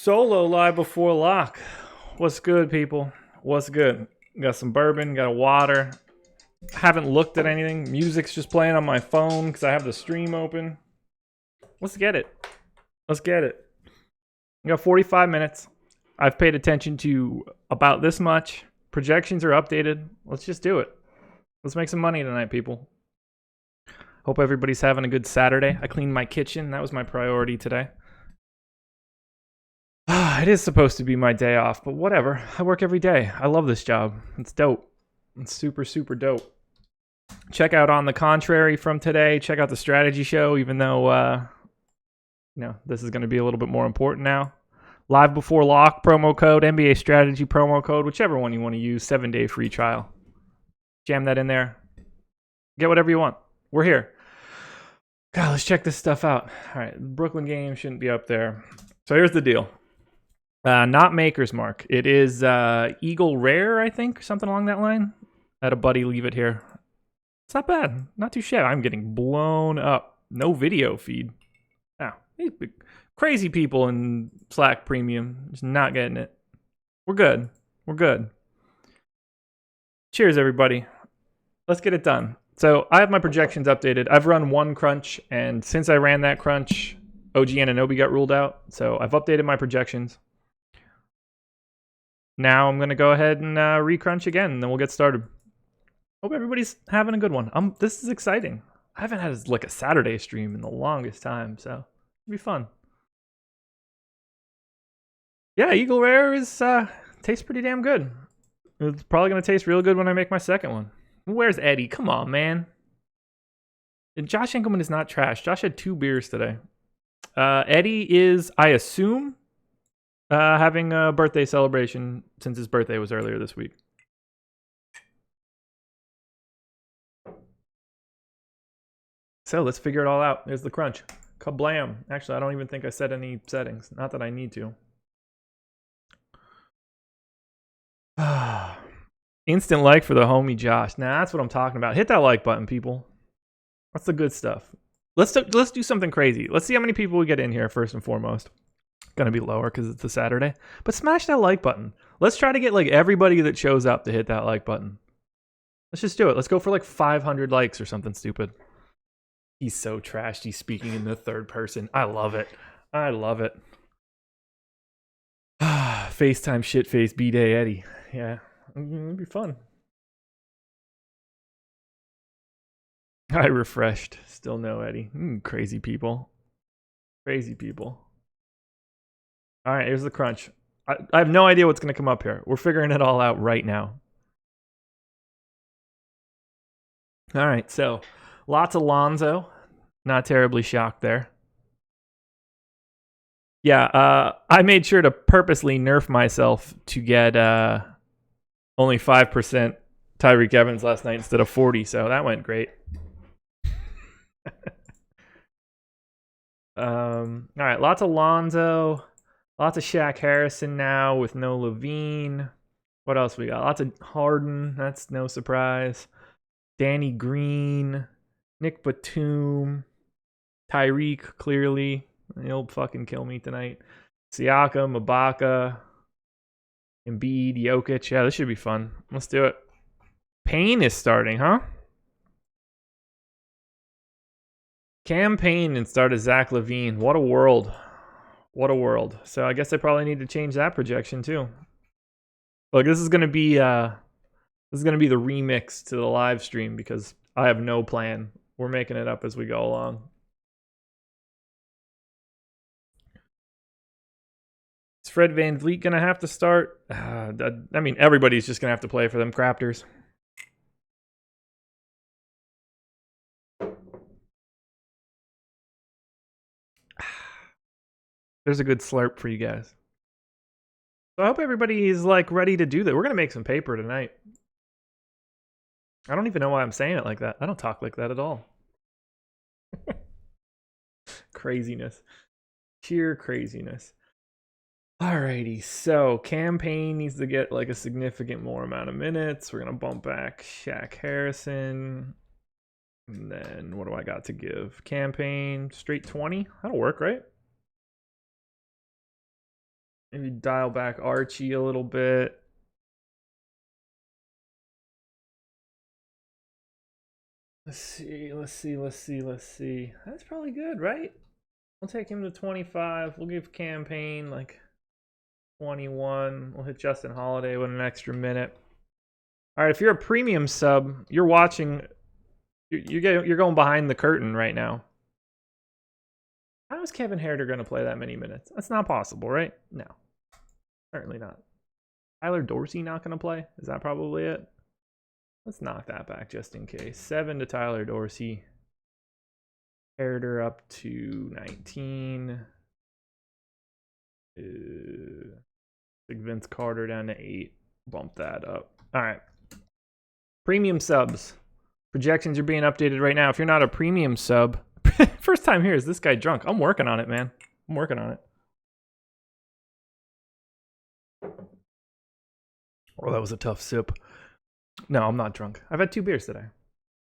Solo live before lock. What's good, people? What's good? Got some bourbon, got a water. Haven't looked at anything. Music's just playing on my phone because I have the stream open. Let's get it. Let's get it. We got 45 minutes. I've paid attention to about this much. Projections are updated. Let's just do it. Let's make some money tonight, people. Hope everybody's having a good Saturday. I cleaned my kitchen. That was my priority today. It is supposed to be my day off, but whatever. I work every day. I love this job. It's dope. It's super, super dope. Check out On the Contrary from today. Check out the strategy show, even though, this is going to be a little bit more important now. Live before lock promo code, NBA strategy promo code, whichever one you want to use, 7-day free trial. Jam that in there. Get whatever you want. We're here. God, let's check this stuff out. All right, the Brooklyn game shouldn't be up there. So here's the deal. Not Maker's Mark. It is Eagle Rare, I think, something along that line. I had a buddy leave it here. It's not bad. Not too shabby. I'm getting blown up. No video feed. Oh, crazy people in Slack Premium. Just not getting it. We're good. We're good. Cheers, everybody. Let's get it done. So I have my projections updated. I've run one crunch, and since I ran that crunch, OG Anunoby got ruled out. So I've updated my projections. Now I'm going to go ahead and re-crunch again, and then we'll get started. Hope everybody's having a good one. This is exciting. I haven't had a Saturday stream in the longest time, so it'll be fun. Yeah, Eagle Rare tastes pretty damn good. It's probably going to taste real good when I make my second one. Where's Eddie? Come on, man. And Josh Enkelman is not trash. Josh had 2 beers today. Eddie is, I assume, having a birthday celebration since his birthday was earlier this week. So let's figure it all out. There's the crunch. Kablam. Actually, I don't even think I set any settings. Not that I need to. Instant like for the homie Josh. Nah, that's what I'm talking about. Hit that like button, people. That's the good stuff. Let's do something crazy. Let's see how many people we get in here first and foremost. Gonna be lower because it's a Saturday, but smash that like button. Let's try to get everybody that shows up to hit that like button. Let's just do it. Let's go for 500 likes or something stupid. He's so trashed. He's speaking in the third person. I love it. I love it. FaceTime shitface B-Day Eddie. Yeah, it'd be fun. I refreshed. Still no Eddie. Crazy people. Crazy people. All right, here's the crunch. I have no idea what's going to come up here. We're figuring it all out right now. All right, so lots of Lonzo. Not terribly shocked there. Yeah, I made sure to purposely nerf myself to get only 5% Tyreek Evans last night instead of 40, so that went great. All right, lots of Lonzo. Lots of Shaq Harrison now with no Levine. What else we got? Lots of Harden. That's no surprise. Danny Green. Nick Batum. Tyreek, clearly. He'll fucking kill me tonight. Siakam, Ibaka. Embiid, Jokic. Yeah, this should be fun. Let's do it. Payne is starting, huh? Cam Payne instead of Zach LaVine. What a world. What a world. So I guess I probably need to change that projection too. Look, this is gonna be the remix to the live stream because I have no plan. We're making it up as we go along. Is Fred VanVleet gonna have to start? I mean, everybody's just gonna have to play for them Raptors. There's a good slurp for you guys. So I hope everybody is ready to do that. We're gonna make some paper tonight. I don't even know why I'm saying it like that. I don't talk like that at all. Craziness. Sheer craziness. Alrighty, so campaign needs to get a significant more amount of minutes. We're gonna bump back Shaq Harrison. And then what do I got to give? Campaign straight 20. That'll work, right? Maybe dial back Archie a little bit. Let's see. That's probably good, right? We'll take him to 25. We'll give Campaign like 21. We'll hit Justin Holiday with an extra minute. All right, if you're a premium sub, you're watching. You're going behind the curtain right now. How is Kevin Herter going to play that many minutes? That's not possible, right? No, certainly not. Tyler Dorsey not going to play? Is that probably it? Let's knock that back just in case. 7 to Tyler Dorsey. Herter up to 19. Vince Carter down to 8. Bump that up. All right. Premium subs. Projections are being updated right now. If you're not a premium sub, first time here, is this guy drunk? I'm working on it, man. I'm working on it. Oh, that was a tough sip. No, I'm not drunk. I've had 2 beers today.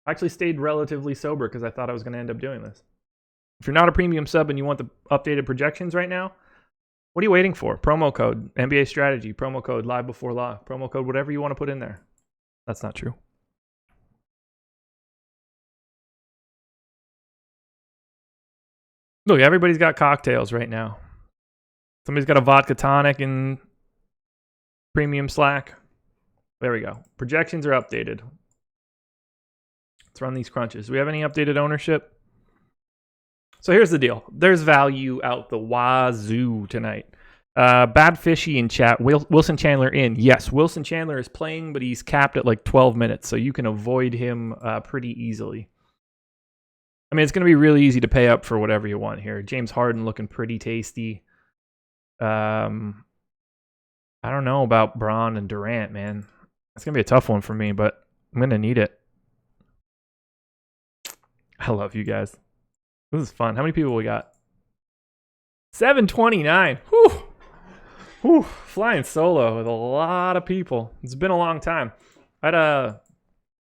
I actually stayed relatively sober because I thought I was going to end up doing this. If you're not a premium sub and you want the updated projections right now, what are you waiting for? Promo code NBA Strategy, promo code Live Before Lock, promo code whatever you want to put in there. That's not true. Look, everybody's got cocktails right now. Somebody's got a vodka tonic in premium Slack. There we go. Projections are updated. Let's run these crunches. Do we have any updated ownership? So here's the deal. There's value out the wazoo tonight. Bad Fishy in chat. Wilson Chandler in. Yes, Wilson Chandler is playing, but he's capped at like 12 minutes, so you can avoid him pretty easily. I mean, it's going to be really easy to pay up for whatever you want here. James Harden looking pretty tasty. I don't know about Braun and Durant, man. It's going to be a tough one for me, but I'm going to need it. I love you guys. This is fun. How many people we got? 729. Whew. Whew. Flying solo with a lot of people. It's been a long time. I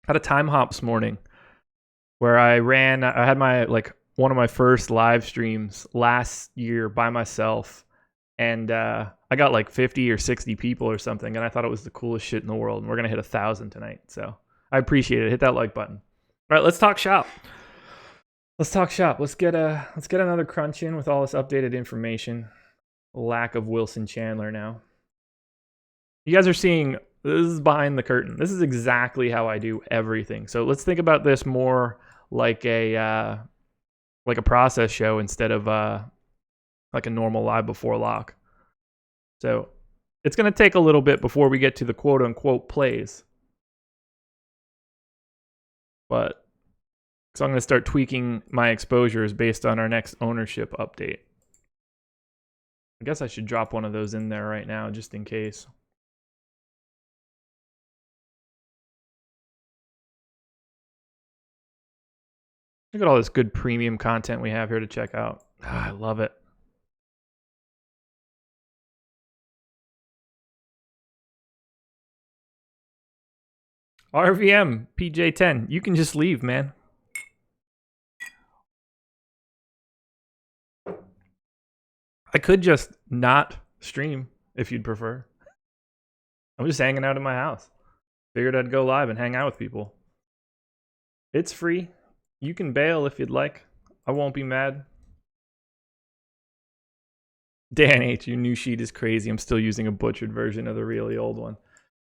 had a time hop this morning where I had my one of my first live streams last year by myself, and I got like 50 or 60 people or something, and I thought it was the coolest shit in the world. And we're gonna hit 1,000 tonight, so I appreciate it. Hit that like button. All right, let's talk shop. Let's get another crunch in with all this updated information. Lack of Wilson Chandler now. You guys are seeing, this is behind the curtain. This is exactly how I do everything. So let's think about this more like a process show instead of like a normal live before lock. So it's going to take a little bit before we get to the quote unquote plays. So I'm going to start tweaking my exposures based on our next ownership update. I guess I should drop one of those in there right now just in case. Look at all this good premium content we have here to check out. I love it. RVM, PJ10, you can just leave, man. I could just not stream if you'd prefer. I'm just hanging out in my house. Figured I'd go live and hang out with people. It's free. You can bail if you'd like. I won't be mad. Dan H, your new sheet is crazy. I'm still using a butchered version of the really old one.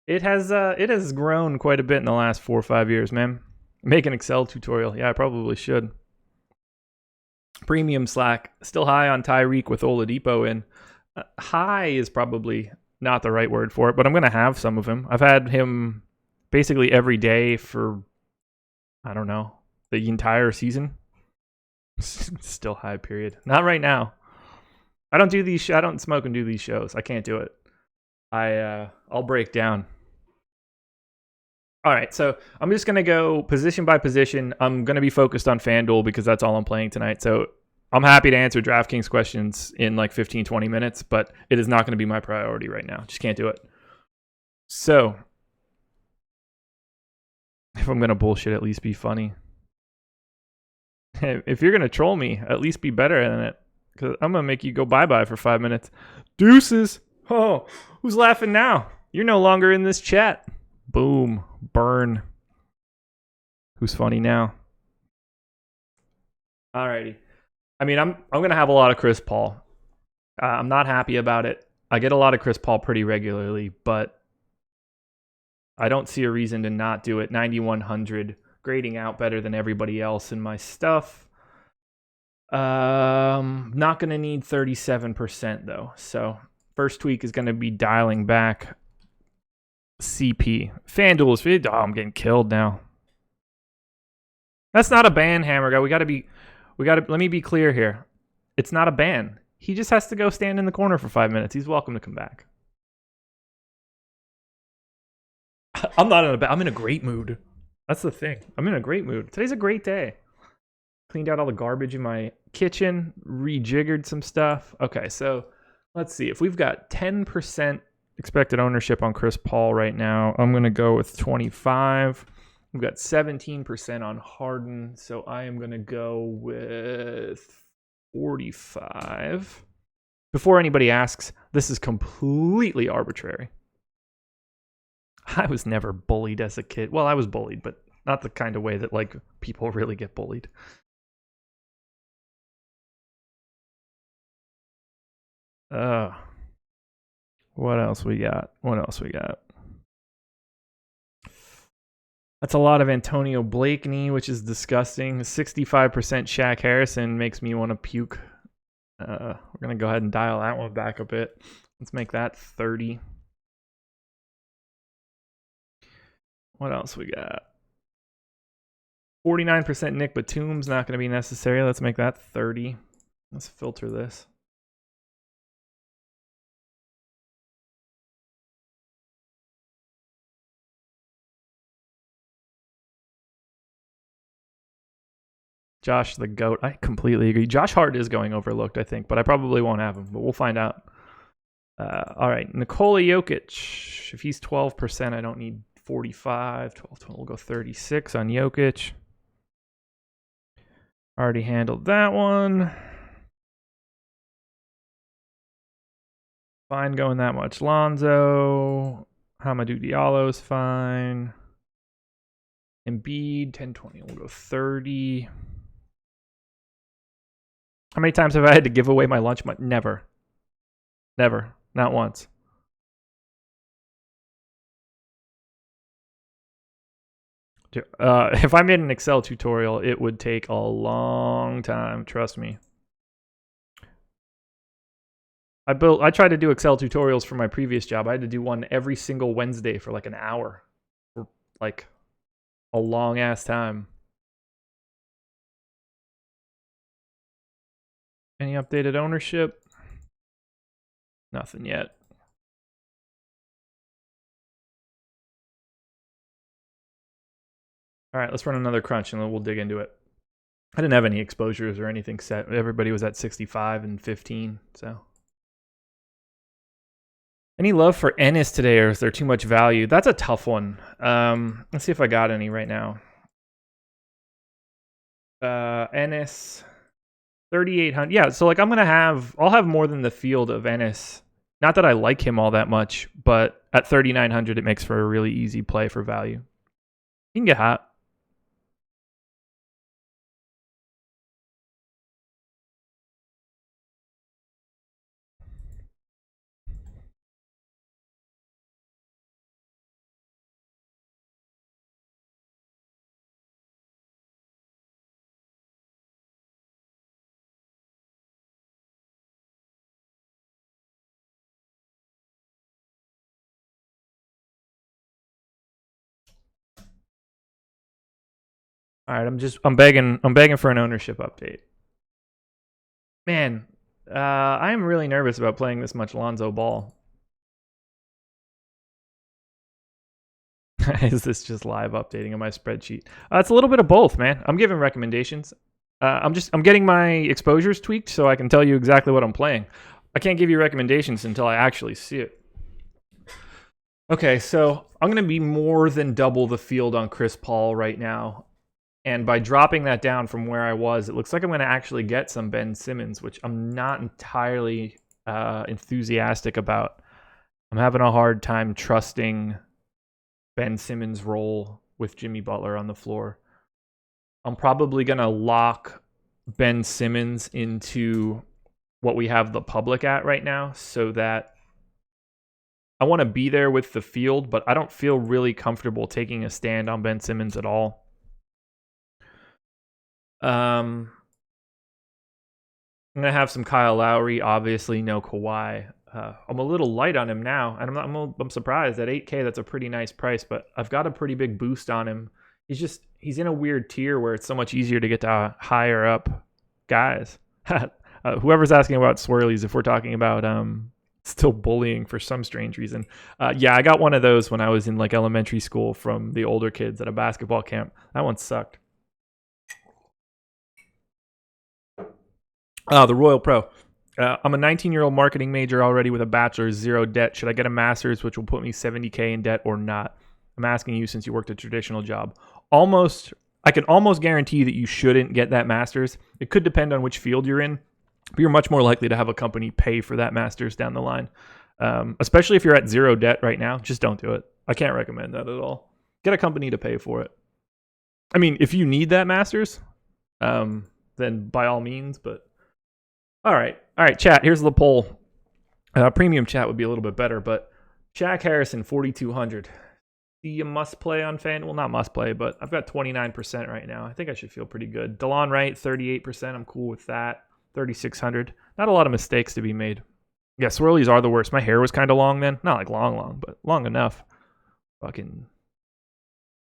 It has grown quite a bit in the last 4 or 5 years, man. Make an Excel tutorial. Yeah, I probably should. Premium Slack. Still high on Tyreek with Oladipo in. High is probably not the right word for it, but I'm going to have some of him. I've had him basically every day for, I don't know, the entire season. Still high, period. Not right now. I don't smoke and do these shows. I can't do it. I'll break down. All right, so I'm just going to go position by position. I'm going to be focused on FanDuel because that's all I'm playing tonight. So I'm happy to answer DraftKings questions in like 15, 20 minutes, but it is not going to be my priority right now. Just can't do it. So if I'm going to bullshit, at least be funny. If you're going to troll me, at least be better than it, because I'm going to make you go bye-bye for 5 minutes. Deuces. Oh, who's laughing now? You're no longer in this chat. Boom. Burn. Who's funny now? Alrighty. I mean, I'm gonna have a lot of Chris Paul. I'm not happy about it. I get a lot of Chris Paul pretty regularly, but I don't see a reason to not do it. 9,100, grading out better than everybody else in my stuff. Not gonna need 37% though. So first tweak is gonna be dialing back CP. FanDuel is. Oh, I'm getting killed now. That's not a ban, Hammer Guy. Let me be clear here. It's not a ban. He just has to go stand in the corner for 5 minutes. He's welcome to come back. I'm not in a ban. I'm in a great mood. That's the thing. I'm in a great mood. Today's a great day. Cleaned out all the garbage in my kitchen, rejiggered some stuff. Okay, so let's see. If we've got 10% expected ownership on Chris Paul right now, I'm going to go with 25. We've got 17% on Harden, so I am going to go with 45. Before anybody asks, this is completely arbitrary. I was never bullied as a kid. Well, I was bullied, but not the kind of way that like people really get bullied. What else we got? That's a lot of Antonio Blakeney, which is disgusting. 65% Shaq Harrison makes me want to puke. We're going to go ahead and dial that one back a bit. Let's make that 30. What else we got? 49% Nick Batum's not going to be necessary. Let's make that 30. Let's filter this. Josh the GOAT. I completely agree. Josh Hart is going overlooked, I think, but I probably won't have him, but we'll find out. All right, Nikola Jokic. If he's 12%, I don't need 45. 12, we'll go 36 on Jokic. Already handled that one. Fine going that much. Lonzo. Hamidou Diallo's fine. Embiid, 10-20. We'll go 30. How many times have I had to give away my lunch money? Never. Never. Not once. If I made an Excel tutorial, it would take a long time. Trust me. I tried to do Excel tutorials for my previous job. I had to do one every single Wednesday for like an hour. For like a long ass time. Any updated ownership? Nothing yet. All right, let's run another crunch and then we'll dig into it. I didn't have any exposures or anything set. Everybody was at 65 and 15, so. Any love for Ennis today, or is there too much value? That's a tough one. Let's see if I got any right now. Ennis, 3,800. Yeah, so like I'll have more than the field of Ennis. Not that I like him all that much, but at 3,900, it makes for a really easy play for value. He can get hot. All right, I'm begging for an ownership update. Man, I am really nervous about playing this much Lonzo Ball. Is this just live updating on my spreadsheet? It's a little bit of both, man. I'm giving recommendations. I'm getting my exposures tweaked so I can tell you exactly what I'm playing. I can't give you recommendations until I actually see it. Okay, so I'm going to be more than double the field on Chris Paul right now. And by dropping that down from where I was, it looks like I'm going to actually get some Ben Simmons, which I'm not entirely enthusiastic about. I'm having a hard time trusting Ben Simmons' role with Jimmy Butler on the floor. I'm probably going to lock Ben Simmons into what we have the public at right now so that I want to be there with the field, but I don't feel really comfortable taking a stand on Ben Simmons at all. I'm going to have some Kyle Lowry, obviously no Kawhi. I'm a little light on him now, and I'm surprised at 8K. That's a pretty nice price, but I've got a pretty big boost on him. He's in a weird tier where it's so much easier to get to higher up guys. Whoever's asking about swirlies, if we're talking about still bullying for some strange reason. Yeah, I got one of those when I was in like elementary school from the older kids at a basketball camp. That one sucked. The Royal Pro. I'm a 19-year-old marketing major already with a bachelor's, zero debt. Should I get a master's, which will put me 70K in debt, or not? I'm asking you since you worked a traditional job. I can almost guarantee that you shouldn't get that master's. It could depend on which field you're in, but you're much more likely to have a company pay for that master's down the line. Especially if you're at zero debt right now, just don't do it. I can't recommend that at all. Get a company to pay for it. I mean, if you need that master's, then by all means, but all right, chat. Here's the poll. Premium chat would be a little bit better, but Shaq Harrison, 4,200. See a must play on FanDuel? Well, not must play, but I've got 29% right now. I think I should feel pretty good. DeLon Wright, 38%. I'm cool with that. 3,600. Not a lot of mistakes to be made. Yeah, swirlies are the worst. My hair was kind of long then. Not like long, but long enough. Fucking.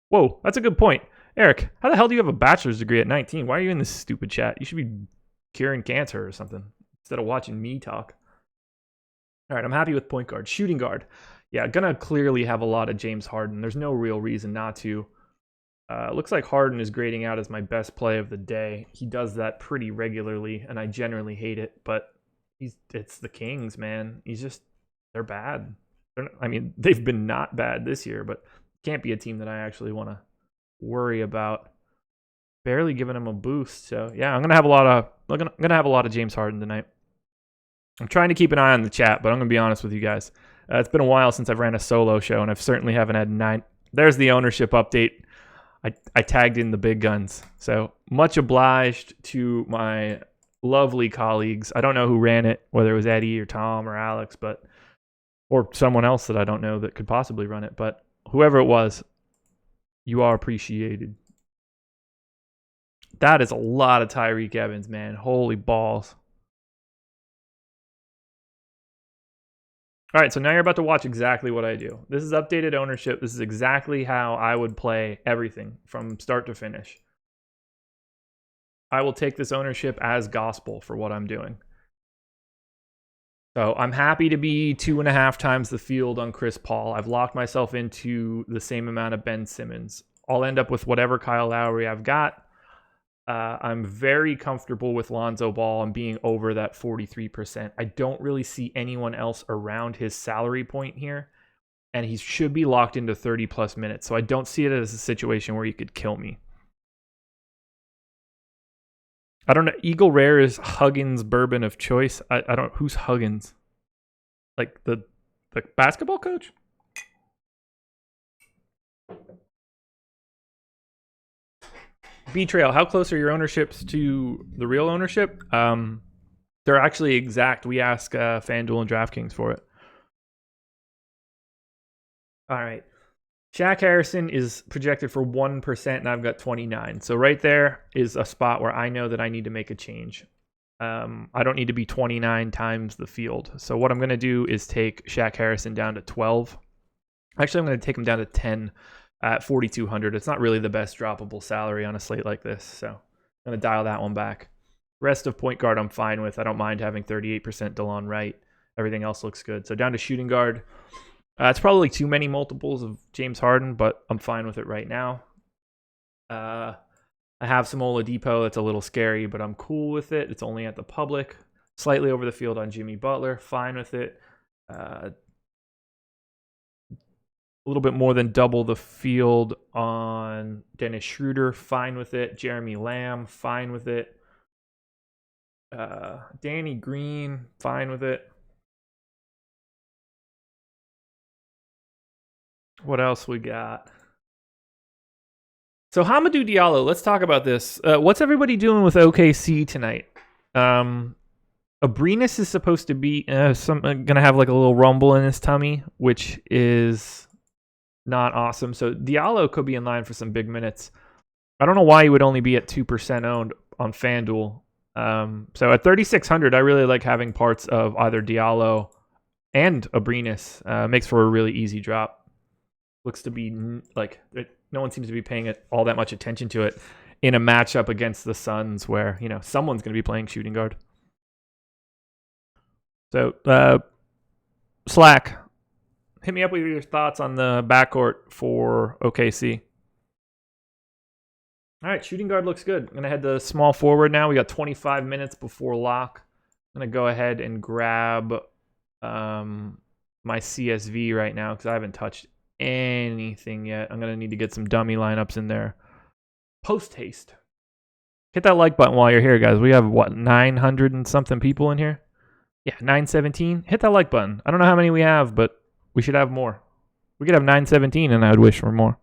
Whoa, that's a good point. Eric, how the hell do you have a bachelor's degree at 19? Why are you in this stupid chat? You should be curing cancer or something instead of watching me talk. All right, I'm happy with point guard. Shooting guard. Yeah, gonna clearly have a lot of James Harden. There's no real reason not to. Looks like Harden is grading out as my best play of the day. He does that pretty regularly, and I generally hate it, but it's the Kings, man. They're bad. They've been not bad this year, but can't be a team that I actually want to worry about. Barely giving him a boost, so yeah, I'm gonna have a lot of James Harden tonight. I'm trying to keep an eye on the chat, but I'm gonna be honest with you guys. It's been a while since I've ran a solo show, and I've certainly haven't had 9. There's the ownership update. I tagged in the big guns, so much obliged to my lovely colleagues. I don't know who ran it, whether it was Eddie or Tom or Alex, or someone else that I don't know that could possibly run it, but whoever it was, you are appreciated. That is a lot of Tyreek Evans, man. Holy balls. All right, so now you're about to watch exactly what I do. This is updated ownership. This is exactly how I would play everything from start to finish. I will take this ownership as gospel for what I'm doing. So I'm happy to be 2.5 times the field on Chris Paul. I've locked myself into the same amount of Ben Simmons. I'll end up with whatever Kyle Lowry I've got. I'm very comfortable with Lonzo Ball and being over that 43%. I don't really see anyone else around his salary point here, and he should be locked into 30-plus minutes, so I don't see it as a situation where he could kill me. I don't know. Eagle Rare is Huggins' bourbon of choice. I don't. Who's Huggins? Like the basketball coach? B-Trail, how close are your ownerships to the real ownership? They're actually exact. We ask FanDuel and DraftKings for it. All right. Shaq Harrison is projected for 1%, and I've got 29. So right there is a spot where I know that I need to make a change. I don't need to be 29 times the field. So what I'm going to do is take Shaq Harrison down to 12. Actually, I'm going to take him down to 10 at 4,200. It's not really the best droppable salary on a slate like this, so I'm going to dial that one back. Rest of point guard I'm fine with. I don't mind having 38% DeLon Wright. Everything else looks good. So down to shooting guard. It's probably too many multiples of James Harden, but I'm fine with it right now. I have some Oladipo. It's a little scary, but I'm cool with it. It's only at the public. Slightly over the field on Jimmy Butler. Fine with it. A little bit more than double the field on Dennis Schroeder. Fine with it. Jeremy Lamb. Fine with it. Danny Green. Fine with it. What else we got? So Hamidou Diallo, let's talk about this. What's everybody doing with OKC tonight? Abrinas is supposed to be gonna have like a little rumble in his tummy, which is not awesome. So Diallo could be in line for some big minutes. I don't know why he would only be at 2% owned on FanDuel. So at 3,600, I really like having parts of either Diallo and Abrinas. Makes for a really easy drop. Looks to be like no one seems to be paying all that much attention to it in a matchup against the Suns where, someone's going to be playing shooting guard. So, Slack, hit me up with your thoughts on the backcourt for OKC. All right, shooting guard looks good. I'm going to head to small forward now. We got 25 minutes before lock. I'm going to go ahead and grab my CSV right now because I haven't touched anything yet. I'm going to need to get some dummy lineups in there. Post haste. Hit that like button while you're here, guys. We have, 900 and something people in here? Yeah, 917. Hit that like button. I don't know how many we have, but we should have more. We could have 917, and I would wish for more.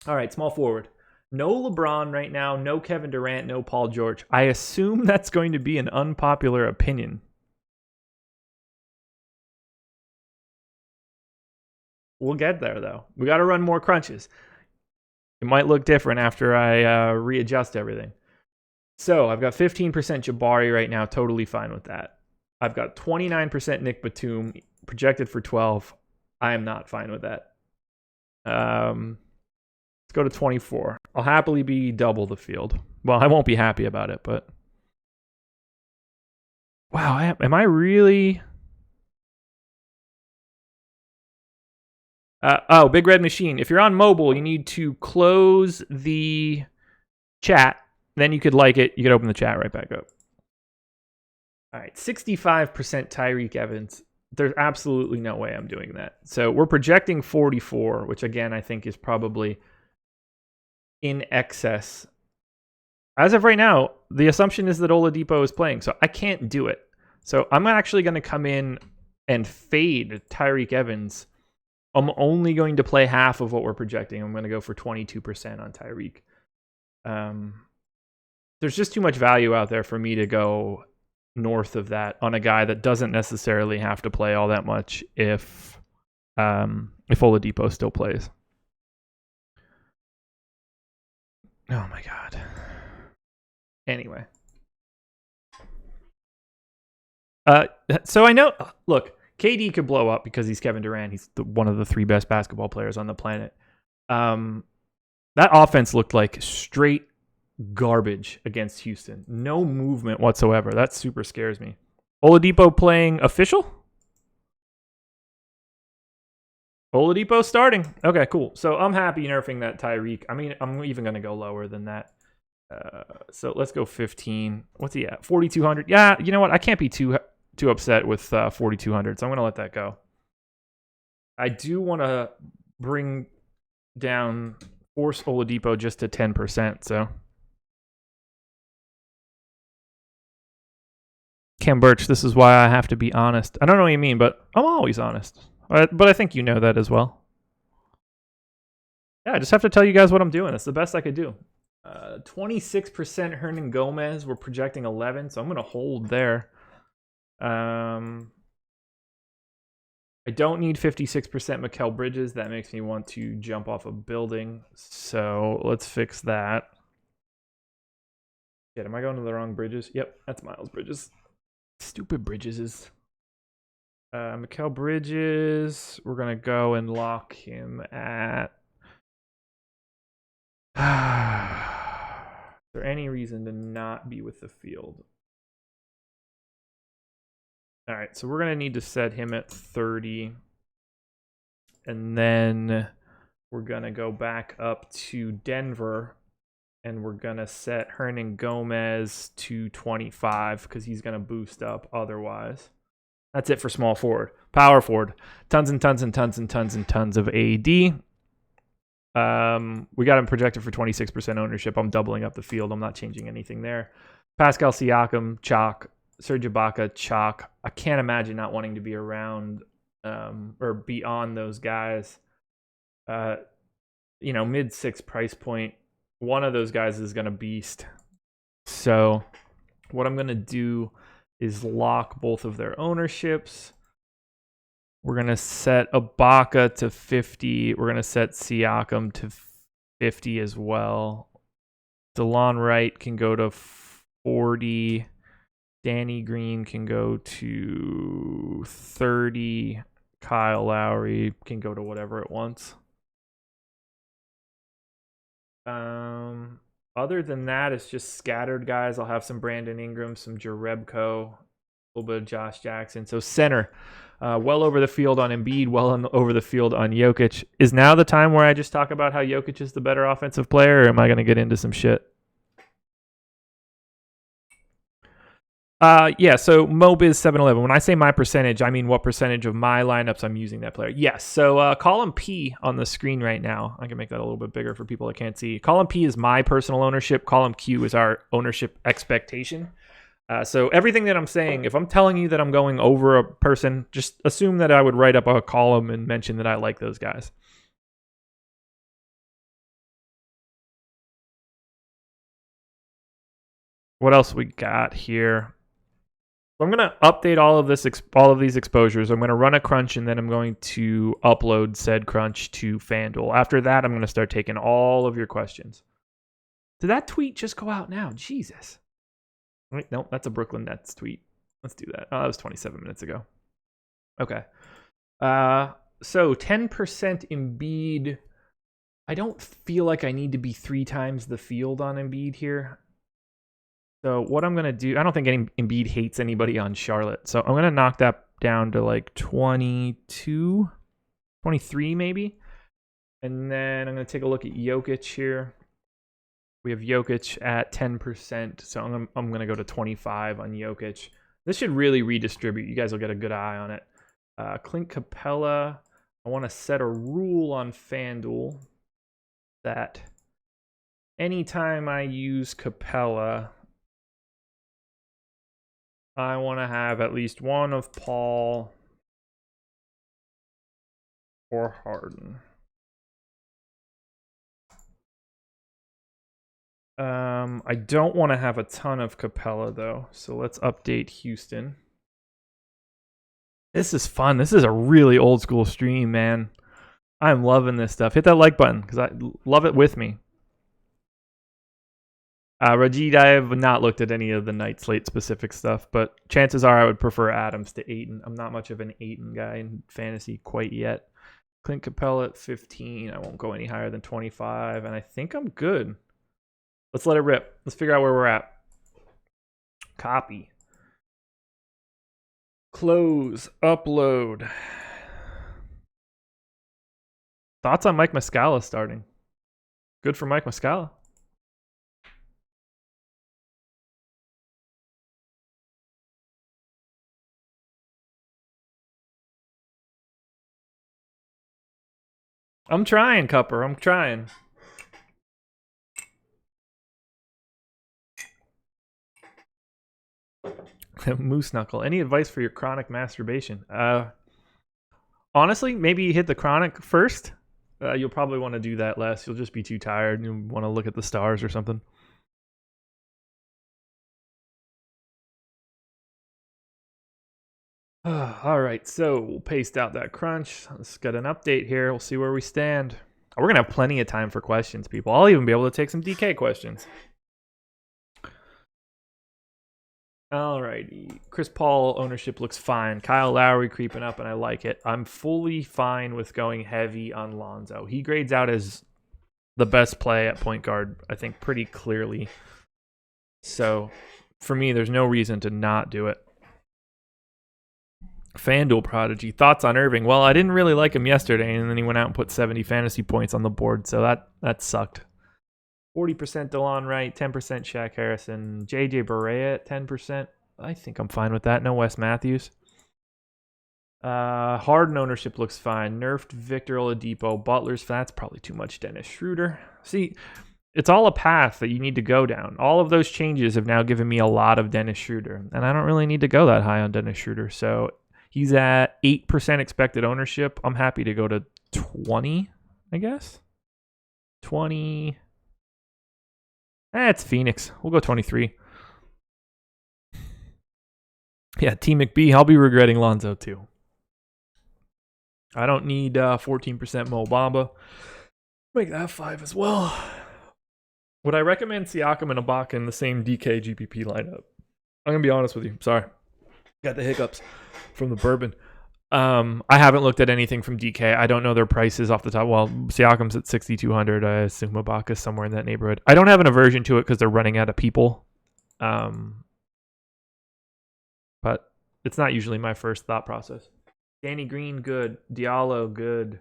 All right, small forward. No LeBron right now, no Kevin Durant, no Paul George. I assume that's going to be an unpopular opinion. We'll get there, though. We got to run more crunches. It might look different after I readjust everything. So I've got 15% Jabari right now, totally fine with that. I've got 29% Nick Batum, projected for 12. I am not fine with that. Let's go to 24. I'll happily be double the field. Well, I won't be happy about it, but... Wow, am I really... Big Red Machine. If you're on mobile, you need to close the chat. Then you could like it. You could open the chat right back up. All right, 65% Tyreke Evans. There's absolutely no way I'm doing that. So we're projecting 44, which again, I think is probably in excess. As of right now, the assumption is that Oladipo is playing, so I can't do it. So I'm actually going to come in and fade Tyreke Evans. I'm only going to play half of what we're projecting. I'm going to go for 22% on Tyreke. There's just too much value out there for me to go north of that on a guy that doesn't necessarily have to play all that much if Oladipo still plays. Oh my God. Anyway. So I know, look, KD could blow up because he's Kevin Durant. He's one of the 3 best basketball players on the planet. That offense looked like straight garbage against Houston. No movement whatsoever. That super scares me. Oladipo playing official? Oladipo starting. Okay, cool. So I'm happy nerfing that Tyreke. I mean, I'm even going to go lower than that. So let's go 15. What's he at? 4,200. Yeah, you know what? I can't be too upset with 4,200, so I'm going to let that go. I do want to force Oladipo just to 10%, so... Cam Birch, this is why I have to be honest. I don't know what you mean, but I'm always honest. But I think you know that as well. Yeah, I just have to tell you guys what I'm doing. It's the best I could do. 26% Hernan Gomez. We're projecting 11, so I'm going to hold there. I don't need 56% Mikal Bridges. That makes me want to jump off a building. So let's fix that. Shit, am I going to the wrong Bridges? Yep, that's Miles Bridges. Stupid Bridges is. Mikal Bridges. We're going to go and lock him at... Is there any reason to not be with the field? All right, so we're going to need to set him at 30. And then we're going to go back up to Denver. And we're going to set Hernan Gomez to 25 because he's going to boost up otherwise. That's it for small forward. Power forward. Tons and tons and tons and tons and tons of AD. We got him projected for 26% ownership. I'm doubling up the field. I'm not changing anything there. Pascal Siakam, chalk. Serge Ibaka, chalk. I can't imagine not wanting to be around or beyond those guys. Mid 6 price point. One of those guys is going to beast. So what I'm going to do is lock both of their ownerships. We're going to set Ibaka to 50. We're going to set Siakam to 50 as well. DeLon Wright can go to 40. Danny Green can go to 30. Kyle Lowry can go to whatever it wants. Other than that, it's just scattered guys. I'll have some Brandon Ingram, some Jerebko, a little bit of Josh Jackson. So center, well over the field on Embiid, over the field on Jokic. Is now the time where I just talk about how Jokic is the better offensive player, or am I going to get into some shit? Yeah, so Mobiz 711. When I say my percentage, I mean what percentage of my lineups I'm using that player. Yes, so column P on the screen right now. I can make that a little bit bigger for people that can't see. Column P is my personal ownership. Column Q is our ownership expectation. So everything that I'm saying, if I'm telling you that I'm going over a person, just assume that I would write up a column and mention that I like those guys. What else we got here? So I'm going to update all of these exposures. I'm going to run a crunch, and then I'm going to upload said crunch to FanDuel. After that, I'm going to start taking all of your questions. Did that tweet just go out now? Jesus. Wait, no, that's a Brooklyn Nets tweet. Let's do that. Oh, that was 27 minutes ago. Okay. So 10% Embiid. I don't feel like I need to be 3 times the field on Embiid here. So what I'm going to do, I don't think Embiid hates anybody on Charlotte. So I'm going to knock that down to like 22, 23 maybe. And then I'm going to take a look at Jokic here. We have Jokic at 10%. So I'm going to go to 25 on Jokic. This should really redistribute. You guys will get a good eye on it. Clint Capella. I want to set a rule on FanDuel that anytime I use Capella, I want to have at least one of Paul or Harden. I don't want to have a ton of Capella, though. So let's update Houston. This is fun. This is a really old school stream, man. I'm loving this stuff. Hit that like button because I love it with me. Rajid, I have not looked at any of the night slate specific stuff, but chances are I would prefer Adams to Ayton. I'm not much of an Ayton guy in fantasy quite yet. Clint Capella at 15. I won't go any higher than 25, and I think I'm good. Let's let it rip. Let's figure out where we're at. Copy. Close. Upload. Thoughts on Mike Muscala starting? Good for Mike Muscala. I'm trying, Cupper. I'm trying. Moose Knuckle. Any advice for your chronic masturbation? Honestly, maybe you hit the chronic first. You'll probably want to do that less. You'll just be too tired. You'll want to look at the stars or something. All right, so we'll paste out that crunch. Let's get an update here. We'll see where we stand. We're going to have plenty of time for questions, people. I'll even be able to take some DK questions. All righty. Chris Paul ownership looks fine. Kyle Lowry creeping up, and I like it. I'm fully fine with going heavy on Lonzo. He grades out as the best play at point guard, I think, pretty clearly. So for me, there's no reason to not do it. FanDuel prodigy. Thoughts on Irving? Well, I didn't really like him yesterday, and then he went out and put 70 fantasy points on the board, so that sucked. 40% DeLon Wright, 10% Shaq Harrison, JJ Barea at 10%. I think I'm fine with that. No Wes Matthews. Harden ownership looks fine. Nerfed Victor Oladipo. Butler's, that's probably too much. Dennis Schroeder. See, it's all a path that you need to go down. All of those changes have now given me a lot of Dennis Schroeder, and I don't really need to go that high on Dennis Schroeder, so He's at 8% expected ownership. I'm happy to go to 20, I guess. 20. It's Phoenix. We'll go 23. Yeah, T McBee. I'll be regretting Lonzo too. I don't need 14% Mo Bamba. Make that 5 as well. Would I recommend Siakam and Ibaka in the same DK GPP lineup? I'm going to be honest with you. Sorry. Got the hiccups from the bourbon. I haven't looked at anything from DK. I don't know their prices off the top. Well, Siakam's at 6,200. I assume Ibaka's somewhere in that neighborhood. I don't have an aversion to it because they're running out of people. But it's not usually my first thought process. Danny Green, good. Diallo, good.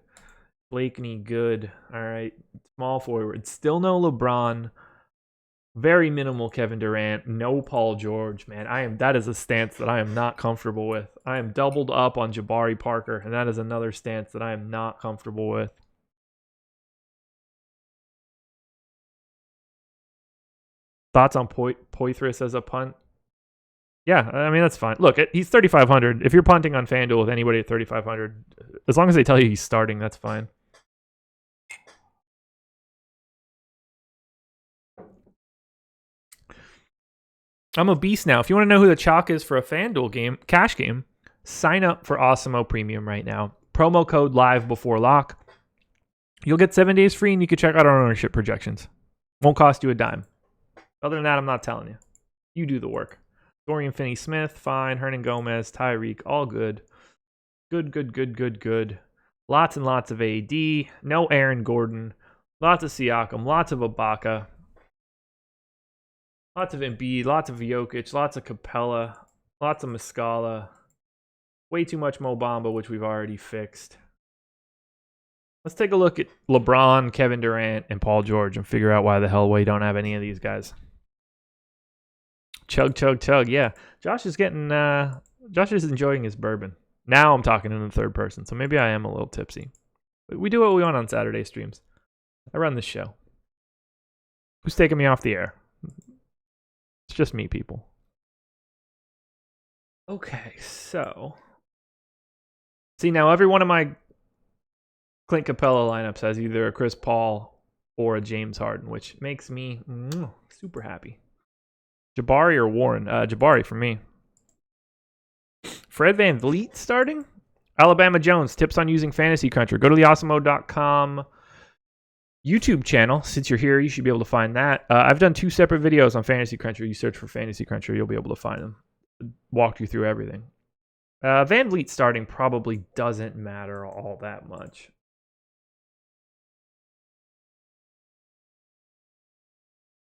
Blakeney, good. All right. Small forward. Still no LeBron. Very minimal Kevin Durant. No Paul George. Man, that is a stance that I am not comfortable with. I am doubled up on Jabari Parker, and that is another stance that I am not comfortable with. Thoughts on Poitras as a punt? Yeah, I mean, that's fine. Look, he's 3,500. If you're punting on FanDuel with anybody at 3,500, as long as they tell you he's starting, that's fine. I'm a beast now. If you want to know who the chalk is for a FanDuel game, cash game, sign up for Awesemo Premium right now. Promo code live before lock. You'll get 7 days free, and you can check out our ownership projections. Won't cost you a dime. Other than that, I'm not telling you. You do the work. Dorian Finney-Smith, fine. Hernan Gomez, Tyreek, all good. Good. Lots and lots of AD. No Aaron Gordon. Lots of Siakam. Lots of Ibaka. Lots of Embiid. Lots of Jokic. Lots of Capella. Lots of Muscala. Way too much Mo Bamba, which we've already fixed. Let's take a look at LeBron, Kevin Durant, and Paul George and figure out why the hell we don't have any of these guys. Chug. Yeah, Josh is enjoying his bourbon. Now I'm talking in the third person, so maybe I am a little tipsy. But we do what we want on Saturday streams. I run this show. Who's taking me off the air? It's just me, people. Okay, so. See, now every one of my Clint Capella lineups has either a Chris Paul or a James Harden, which makes me super happy. Jabari or Warren? Jabari for me. Fred VanVleet starting? Alabama Jones, tips on using Fantasy Cruncher. Go to the awesemo.com YouTube channel. Since you're here, you should be able to find that. I've done 2 separate videos on Fantasy Cruncher. You search for Fantasy Cruncher, you'll be able to find them. Walked you through everything. VanVleet starting probably doesn't matter all that much.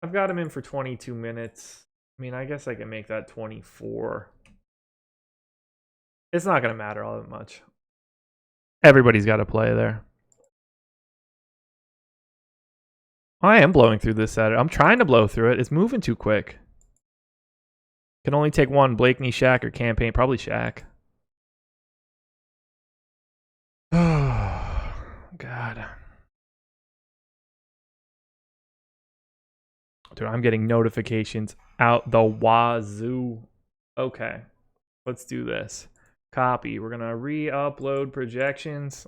I've got him in for 22 minutes. I mean, I guess I can make that 24. It's not going to matter all that much. Everybody's got to play there. I am blowing through this Saturday. I'm trying to blow through it. It's moving too quick. Can only take one. Blakeney, Shaq, or campaign. Probably Shaq. Oh, God. Dude, I'm getting notifications out the wazoo. Okay, let's do this. Copy. We're going to re-upload projections.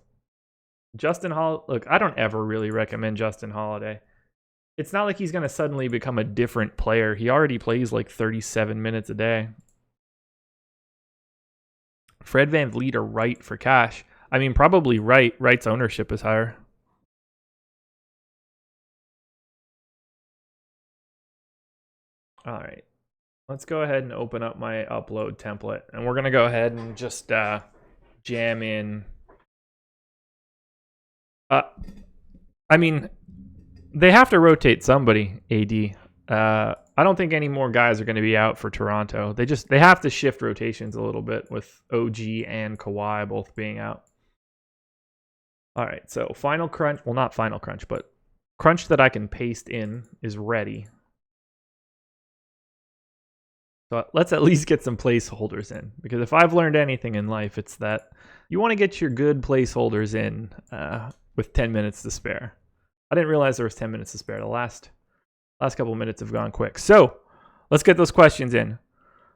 Justin Holiday. Look, I don't ever really recommend Justin Holiday. It's not like he's going to suddenly become a different player. He already plays like 37 minutes a day. Fred VanVleet or Wright for cash. I mean, probably Wright. Wright's ownership is higher. All right, let's go ahead and open up my upload template. And we're going to go ahead and just jam in. I mean, they have to rotate somebody, AD. I don't think any more guys are going to be out for Toronto. They have to shift rotations a little bit with OG and Kawhi both being out. All right, so final crunch. Well, not final crunch, but crunch that I can paste in is ready. So let's at least get some placeholders in, because if I've learned anything in life, it's that you want to get your good placeholders in with 10 minutes to spare. I didn't realize there was 10 minutes to spare. The last couple of minutes have gone quick. So let's get those questions in.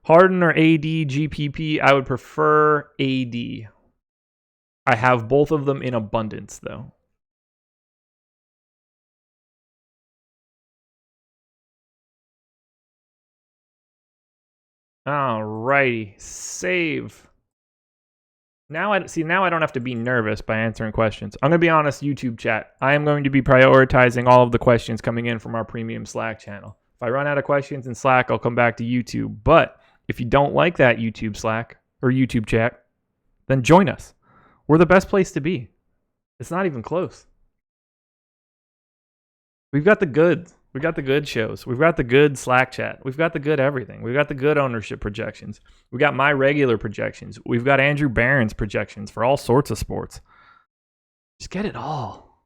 Harden or AD, GPP? I would prefer AD. I have both of them in abundance, though. Alrighty. Save. Now I don't have to be nervous by answering questions. I'm going to be honest, YouTube chat. I am going to be prioritizing all of the questions coming in from our premium Slack channel. If I run out of questions in Slack, I'll come back to YouTube. But if you don't like that YouTube Slack or YouTube chat, then join us. We're the best place to be. It's not even close. We've got the goods. We've got the good shows. We've got the good Slack chat. We've got the good everything. We've got the good ownership projections. We've got my regular projections. We've got Andrew Barron's projections for all sorts of sports. Just get it all.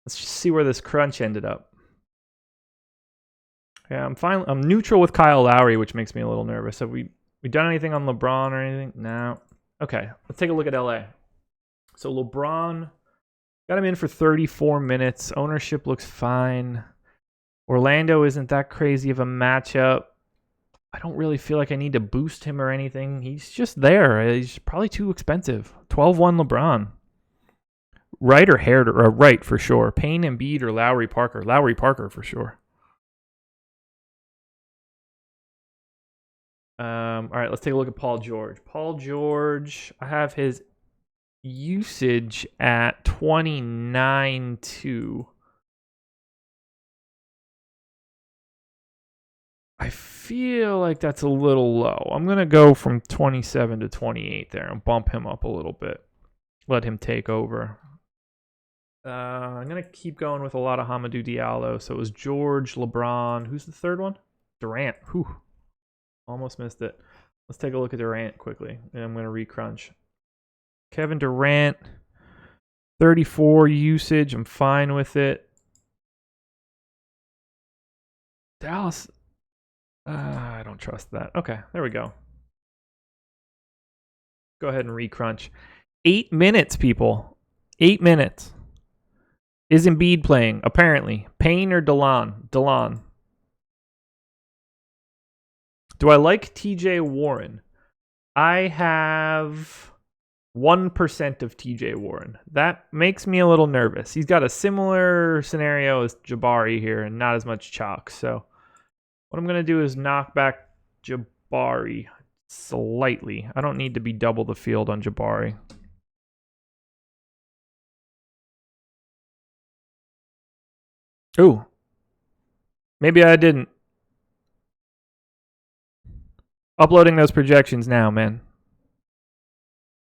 Let's just see where this crunch ended up. Yeah, I'm fine. I'm neutral with Kyle Lowry, which makes me a little nervous. Have we done anything on LeBron or anything? No. Okay, let's take a look at LA. So LeBron... got him in for 34 minutes. Ownership looks fine. Orlando isn't that crazy of a matchup. I don't really feel like I need to boost him or anything. He's just there. He's probably too expensive. 12-1 LeBron. Right or Herder? Or right for sure. Payne, Embiid, or Lowry Parker? Lowry Parker for sure. All right, let's take a look at Paul George. Paul George, I have his usage at 29.2. I feel like that's a little low. I'm going to go from 27 to 28 there and bump him up a little bit. Let him take over. I'm going to keep going with a lot of Hamidou Diallo. So it was George, LeBron. Who's the third one? Durant. Whew. Almost missed it. Let's take a look at Durant quickly. And I'm going to recrunch. Kevin Durant, 34 usage. I'm fine with it. Dallas, I don't trust that. Okay, there we go. Go ahead and recrunch. 8 minutes, people. 8 minutes. Is Embiid playing? Apparently. Payne or DeLon? DeLon. Do I like TJ Warren? I have 1% of TJ Warren. That makes me a little nervous. He's got a similar scenario as Jabari here and not as much chalk. So what I'm going to do is knock back Jabari slightly. I don't need to be double the field on Jabari. Ooh. Maybe I didn't. Uploading those projections now, man.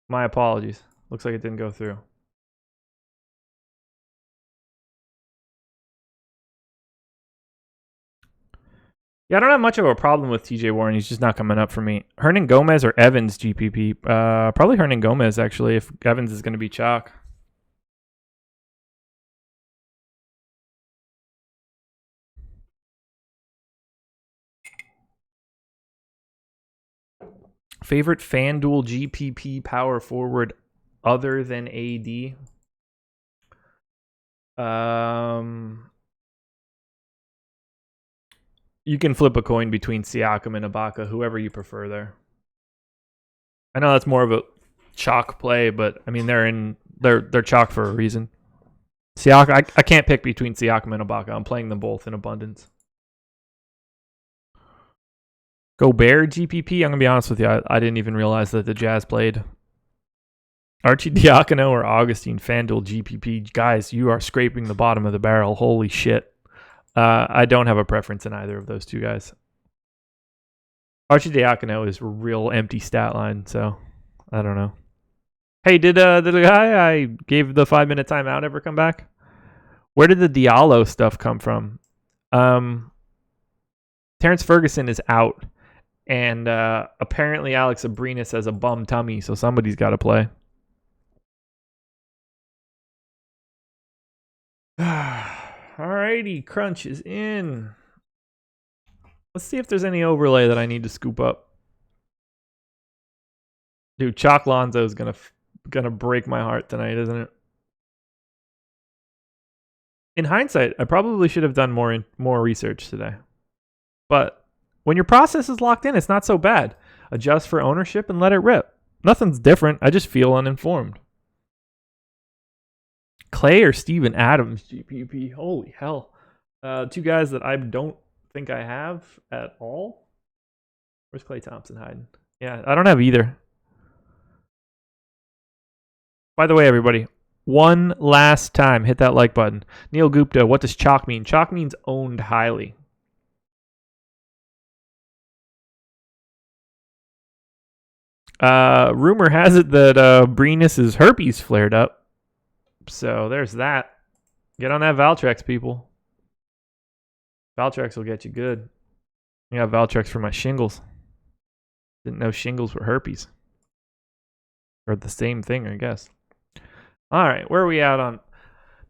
My apologies. Looks like it didn't go through. Yeah, I don't have much of a problem with TJ Warren. He's just not coming up for me. Hernan Gomez or Evans GPP? Probably Hernan Gomez, actually, if Evans is going to be chalk. Favorite FanDuel GPP power forward other than AD? You can flip a coin between Siakam and Ibaka, whoever you prefer there. I know that's more of a chalk play, but I mean they're chalk for a reason. Siakam, I can't pick between Siakam and Ibaka. I'm playing them both in abundance. Gobert GPP. I'm gonna be honest with you. I didn't even realize that the Jazz played. Archie Diacono or Augustine FanDuel GPP. Guys, you are scraping the bottom of the barrel. Holy shit. I don't have a preference in either of those two guys. Archie Diacono is a real empty stat line, so I don't know. Hey, did the guy I gave the 5-minute timeout ever come back? Where did the Diallo stuff come from? Terrence Ferguson is out, and apparently Alex Abrinas has a bum tummy, so somebody's got to play. Alrighty, crunch is in. Let's see if there's any overlay that I need to scoop up. Dude, Chalk Lonzo is gonna break my heart tonight, isn't it? In hindsight, I probably should have done more research today. But When your process is locked in, it's not so bad. Adjust for ownership and let it rip. Nothing's different. I just feel uninformed. Clay or Steven Adams GPP. Holy hell. Two guys that I don't think I have at all. Where's Clay Thompson hiding? Yeah, I don't have either. By the way, everybody, one last time, hit that like button. Neil Gupta, what does chalk mean? Chalk means owned highly. Rumor has it that Breenus' herpes flared up. So there's that. Get on that Valtrex, people. Valtrex will get you good. I got Valtrex for my shingles. Didn't know shingles were herpes. Or the same thing, I guess. All right, where are we at on...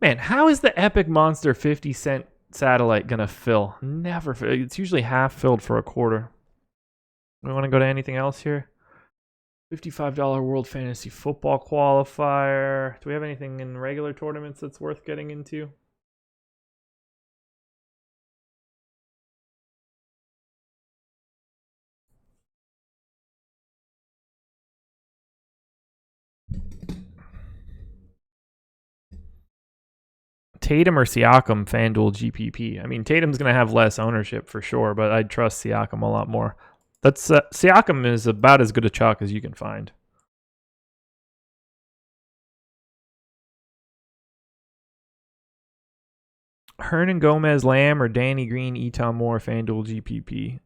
Man, how is the Epic Monster 50-cent satellite going to fill? Never. It's usually half filled for a quarter. We want to go to anything else here? $55 World Fantasy Football Qualifier. Do we have anything in regular tournaments that's worth getting into? Tatum or Siakam FanDuel GPP. I mean, Tatum's going to have less ownership for sure, but I'd trust Siakam a lot more. That's Siakam is about as good a chalk as you can find. Hernan Gomez, Lamb, or Danny Green, Eton Moore, FanDuel GPP.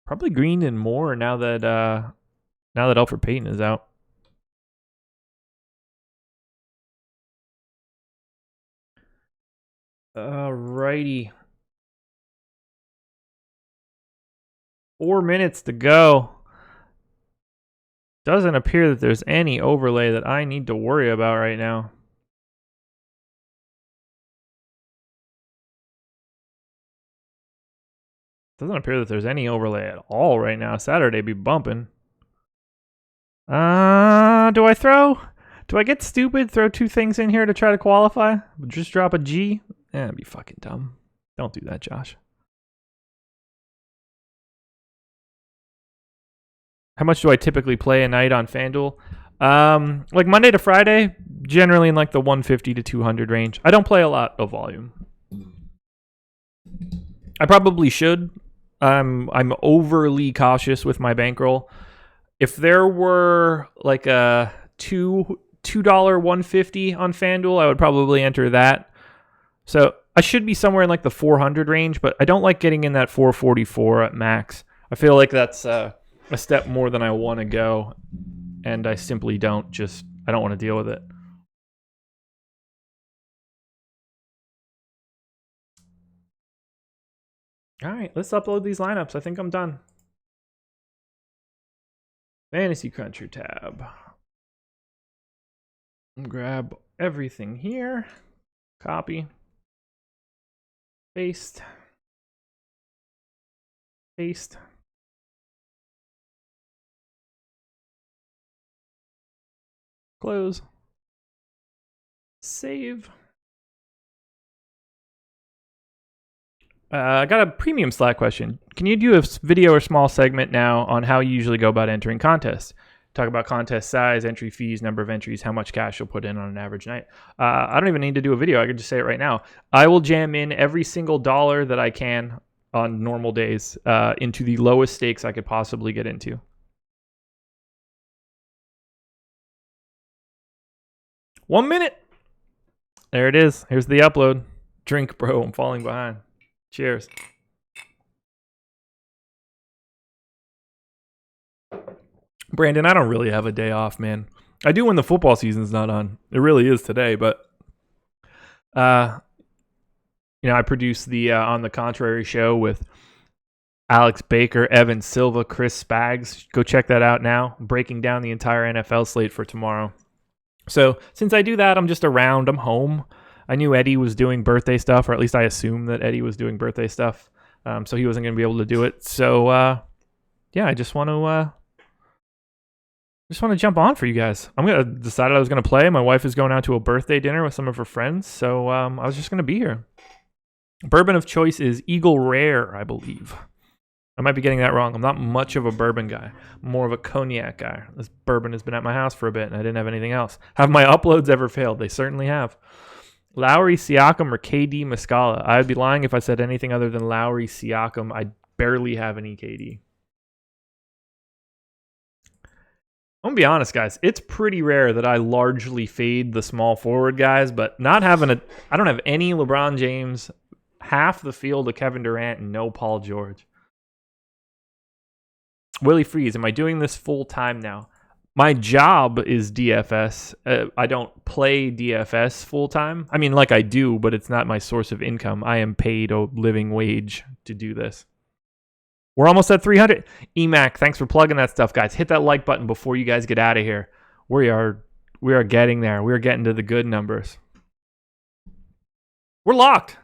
Probably Green and Moore now that Elfrid Payton is out. Alrighty. 4 minutes to go. Doesn't appear that there's any overlay that I need to worry about right now. Doesn't appear that there's any overlay at all right now. Saturday be bumping. Do I throw? Do I get stupid? Throw two things in here to try to qualify? Just drop a G? That'd be fucking dumb. Don't do that, Josh. How much do I typically play a night on FanDuel? Like Monday to Friday, generally in like the 150 to 200 range. I don't play a lot of volume. I probably should. I'm overly cautious with my bankroll. If there were like a $2 150 on FanDuel, I would probably enter that. So I should be somewhere in like the 400 range, but I don't like getting in that 444 at max. I feel like that's a step more than I want to go, and I simply don't want to deal with it. All right, let's upload these lineups. I think I'm done. Fantasy Cruncher tab. Grab everything here. Copy. Paste. Paste. Close. Save. I got a premium Slack question. Can you do a video or small segment now on how you usually go about entering contests? Talk about contest size, entry fees, number of entries, how much cash you'll put in on an average night. I don't even need to do a video. I could just say it right now. I will jam in every single dollar that I can on normal days into the lowest stakes I could possibly get into. One minute. There it is. Here's the upload. Drink, bro. I'm falling behind. Cheers. Brandon, I don't really have a day off, man. I do when the football season's not on. It really is today, but I produce the On the Contrary show with Alex Baker, Evan Silva, Chris Spags. Go check that out now. I'm breaking down the entire NFL slate for tomorrow. So since I do that, I'm just around. I'm home. I knew Eddie was doing birthday stuff, or at least I assumed that Eddie was doing birthday stuff. So he wasn't going to be able to do it. So I just want to jump on for you guys. I'm going to decide I was going to play. My wife is going out to a birthday dinner with some of her friends. So I was just going to be here. Bourbon of choice is Eagle Rare, I believe. I might be getting that wrong. I'm not much of a bourbon guy. I'm more of a cognac guy. This bourbon has been at my house for a bit, and I didn't have anything else. Have my uploads ever failed? They certainly have. Lowry, Siakam, or KD Muscala? I would be lying if I said anything other than Lowry, Siakam. I barely have any KD. I'm going to be honest, guys. It's pretty rare that I largely fade the small forward guys, but I don't have any LeBron James, half the field of Kevin Durant, and no Paul George. Willie Freeze, am I doing this full time now? My job is DFS. I don't play DFS full time. I mean, like I do, but it's not my source of income. I am paid a living wage to do this. We're almost at 300. EMAC, thanks for plugging that stuff, guys. Hit that like button before you guys get out of here. We are getting there. We are getting to the good numbers. We're locked.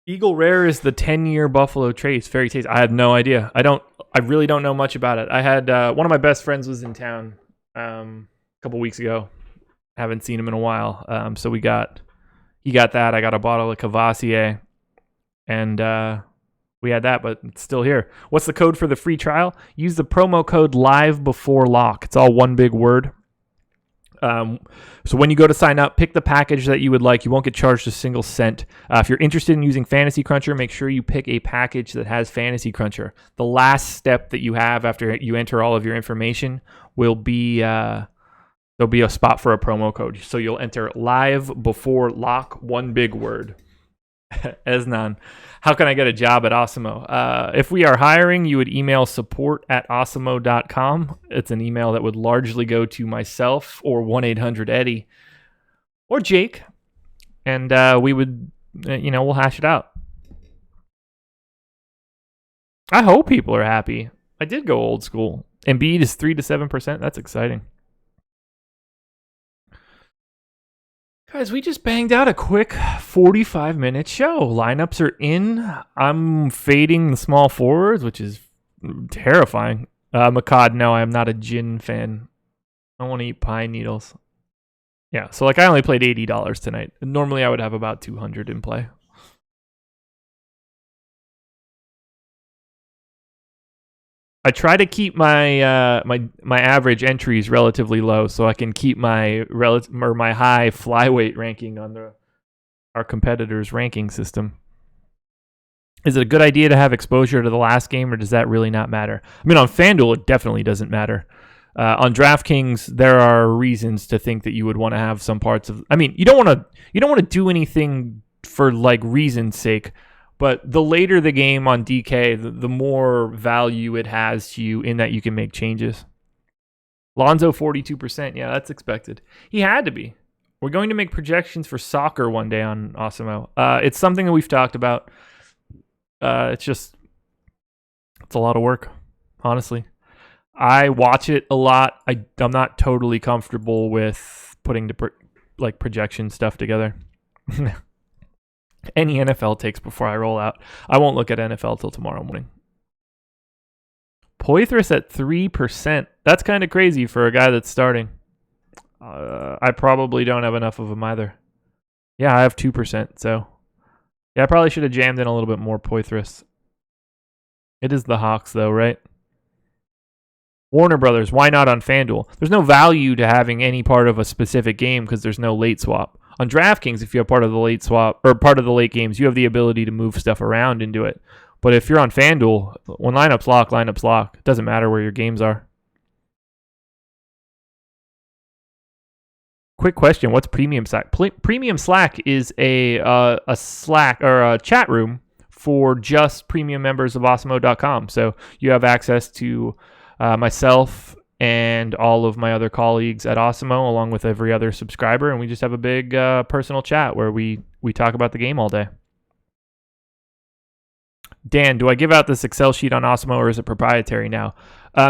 Eagle Rare is the 10-year Buffalo Trace. Fairy Taste. I had no idea. I really don't know much about it. I had one of my best friends was in town a couple weeks ago. Haven't seen him in a while. So he got that. I got a bottle of Cavassier, and we had that, but it's still here. What's the code for the free trial? Use the promo code live before lock. It's all one big word. So when you go to sign up, pick the package that you would like. You won't get charged a single cent. If you're interested in using Fantasy Cruncher, make sure you pick a package that has Fantasy Cruncher. The last step that you have after you enter all of your information will be there'll be a spot for a promo code. So you'll enter live before lock, one big word. Esnan, how can I get a job at Osimo? If we are hiring, you would email support@osimo.com. It's an email that would largely go to myself or 1-800-EDDIE or Jake, and we would, we'll hash it out. I hope people are happy. I did go old school. Embiid is 3 to 7%. That's exciting. Guys, we just banged out a quick 45-minute show. Lineups are in. I'm fading the small forwards, which is terrifying. Makad, no, I'm not a gin fan. I want to eat pine needles. Yeah, so I only played $80 tonight. Normally I would have about 200 in play. I try to keep my my average entries relatively low, so I can keep my my high flyweight ranking on our competitors' ranking system. Is it a good idea to have exposure to the last game, or does that really not matter? I mean, on FanDuel, it definitely doesn't matter. On DraftKings, there are reasons to think that you would want to have some parts of. I mean, you don't want to do anything for reason's sake. But the later the game on DK, the more value it has to you in that you can make changes. Lonzo, 42%. Yeah, that's expected. He had to be. We're going to make projections for soccer one day on Osimo. It's something that we've talked about. It's a lot of work, honestly. I watch it a lot. I'm not totally comfortable with putting the projection stuff together. Any NFL takes before I roll out. I won't look at NFL till tomorrow morning. Poitras at 3%. That's kind of crazy for a guy that's starting. I probably don't have enough of him either. Yeah, I have 2%. So, yeah, I probably should have jammed in a little bit more Poitras. It is the Hawks, though, right? Warner Brothers, why not on FanDuel? There's no value to having any part of a specific game because there's no late swap. On DraftKings, if you have part of the late swap or part of the late games, you have the ability to move stuff around into it. But if you're on FanDuel, when lineups lock. It doesn't matter where your games are. Quick question: what's Premium Slack? Premium Slack is a Slack or a chat room for just premium members of Osmo.com. So you have access to myself and all of my other colleagues at Osmo, along with every other subscriber, and we just have a big personal chat where we talk about the game all day. Dan, do I give out this Excel sheet on Osmo, or is it proprietary now?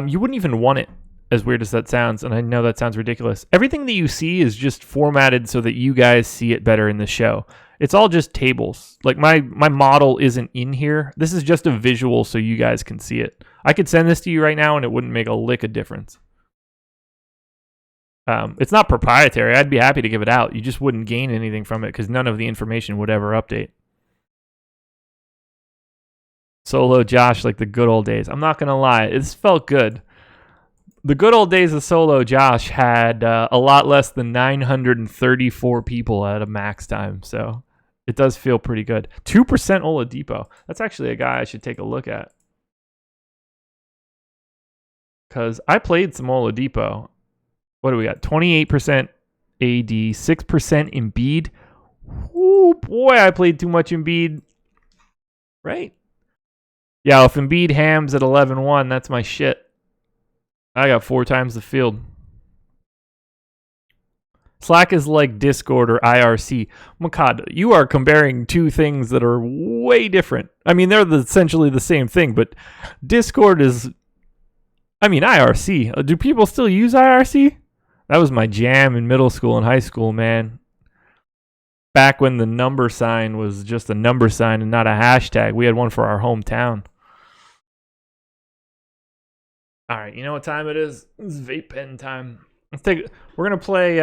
You wouldn't even want it, as weird as that sounds, and I know that sounds ridiculous. Everything that you see is just formatted so that you guys see it better in the show. It's all just tables. My model isn't in here. This is just a visual so you guys can see it. I could send this to you right now and it wouldn't make a lick of difference. It's not proprietary. I'd be happy to give it out. You just wouldn't gain anything from it because none of the information would ever update. Solo Josh, like the good old days. I'm not going to lie. It felt good. The good old days of Solo Josh had a lot less than 934 people at a max time. So it does feel pretty good. 2% Oladipo. That's actually a guy I should take a look at. Because I played some Oladipo. What do we got? 28% AD, 6% Embiid. Oh boy, I played too much Embiid. Right? Yeah, if Embiid hams at 11-1, that's my shit. I got 4 times the field. Slack is like Discord or IRC. Makad, you are comparing two things that are way different. I mean, they're essentially the same thing, but Discord is... I mean, IRC. Do people still use IRC? That was my jam in middle school and high school, man. Back when the number sign was just a number sign and not a hashtag. We had one for our hometown. All right, you know what time it is? It's vape pen time. We're gonna play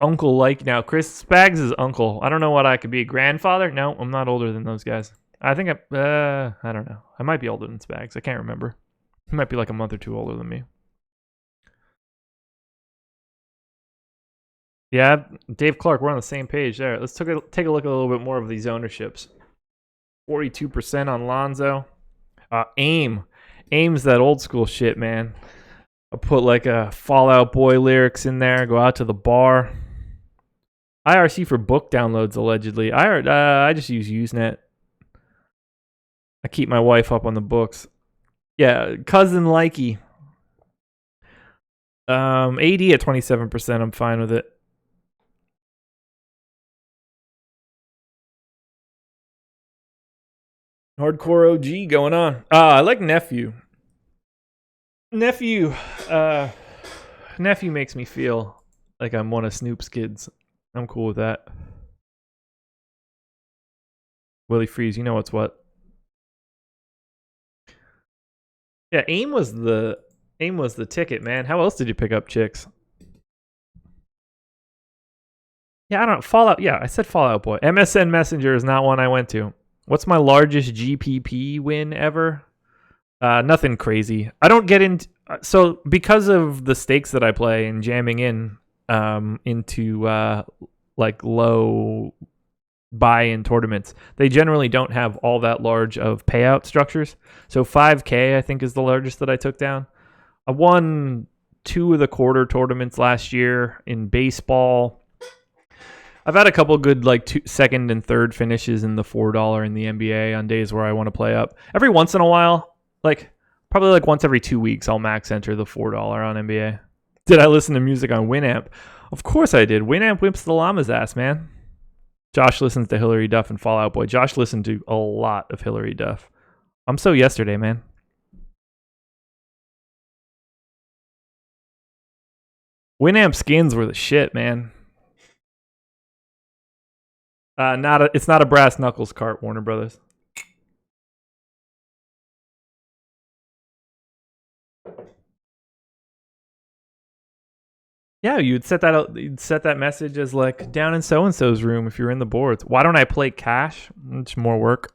Uncle Like now. Chris Spags is uncle. I don't know what I could be. Grandfather? No, I'm not older than those guys. I think I don't know. I might be older than Spags. I can't remember. He might be like a month or two older than me. Yeah, Dave Clark, we're on the same page there. Let's take a look at a little bit more of these ownerships. 42% on Lonzo. Aim's that old school shit, man. I'll put like a Fall Out Boy lyrics in there. Go out to the bar. IRC for book downloads, allegedly. I just use Usenet. I keep my wife up on the books. Yeah, cousin likey. AD at 27%. I'm fine with it. Hardcore OG going on. I like Nephew. Nephew makes me feel like I'm one of Snoop's kids. I'm cool with that. Willie Freeze, you know what's what. Yeah, aim was the ticket, man. How else did you pick up chicks? Yeah, I don't know. Fallout. Yeah, I said Fallout Boy. MSN Messenger is not one I went to. What's my largest GPP win ever? Nothing crazy. I don't get into... So, because of the stakes that I play and jamming in into like low buy-in tournaments, they generally don't have all that large of payout structures. So, 5K, I think, is the largest that I took down. I won 2 of the quarter tournaments last year in baseball. I've had a couple good like second and third finishes in the $4 in the NBA on days where I want to play up. Every once in a while, like probably like once every 2 weeks, I'll max enter the $4 on NBA. Did I listen to music on Winamp? Of course I did. Winamp whips the llama's ass, man. Josh listens to Hillary Duff and Fall Out Boy. Josh listened to a lot of Hillary Duff. I'm so yesterday, man. Winamp skins were the shit, man. It's not a brass knuckles cart, Warner Brothers. Yeah, you'd set that message as like down in so and so's room if you're in the boards. Why don't I play cash? It's more work.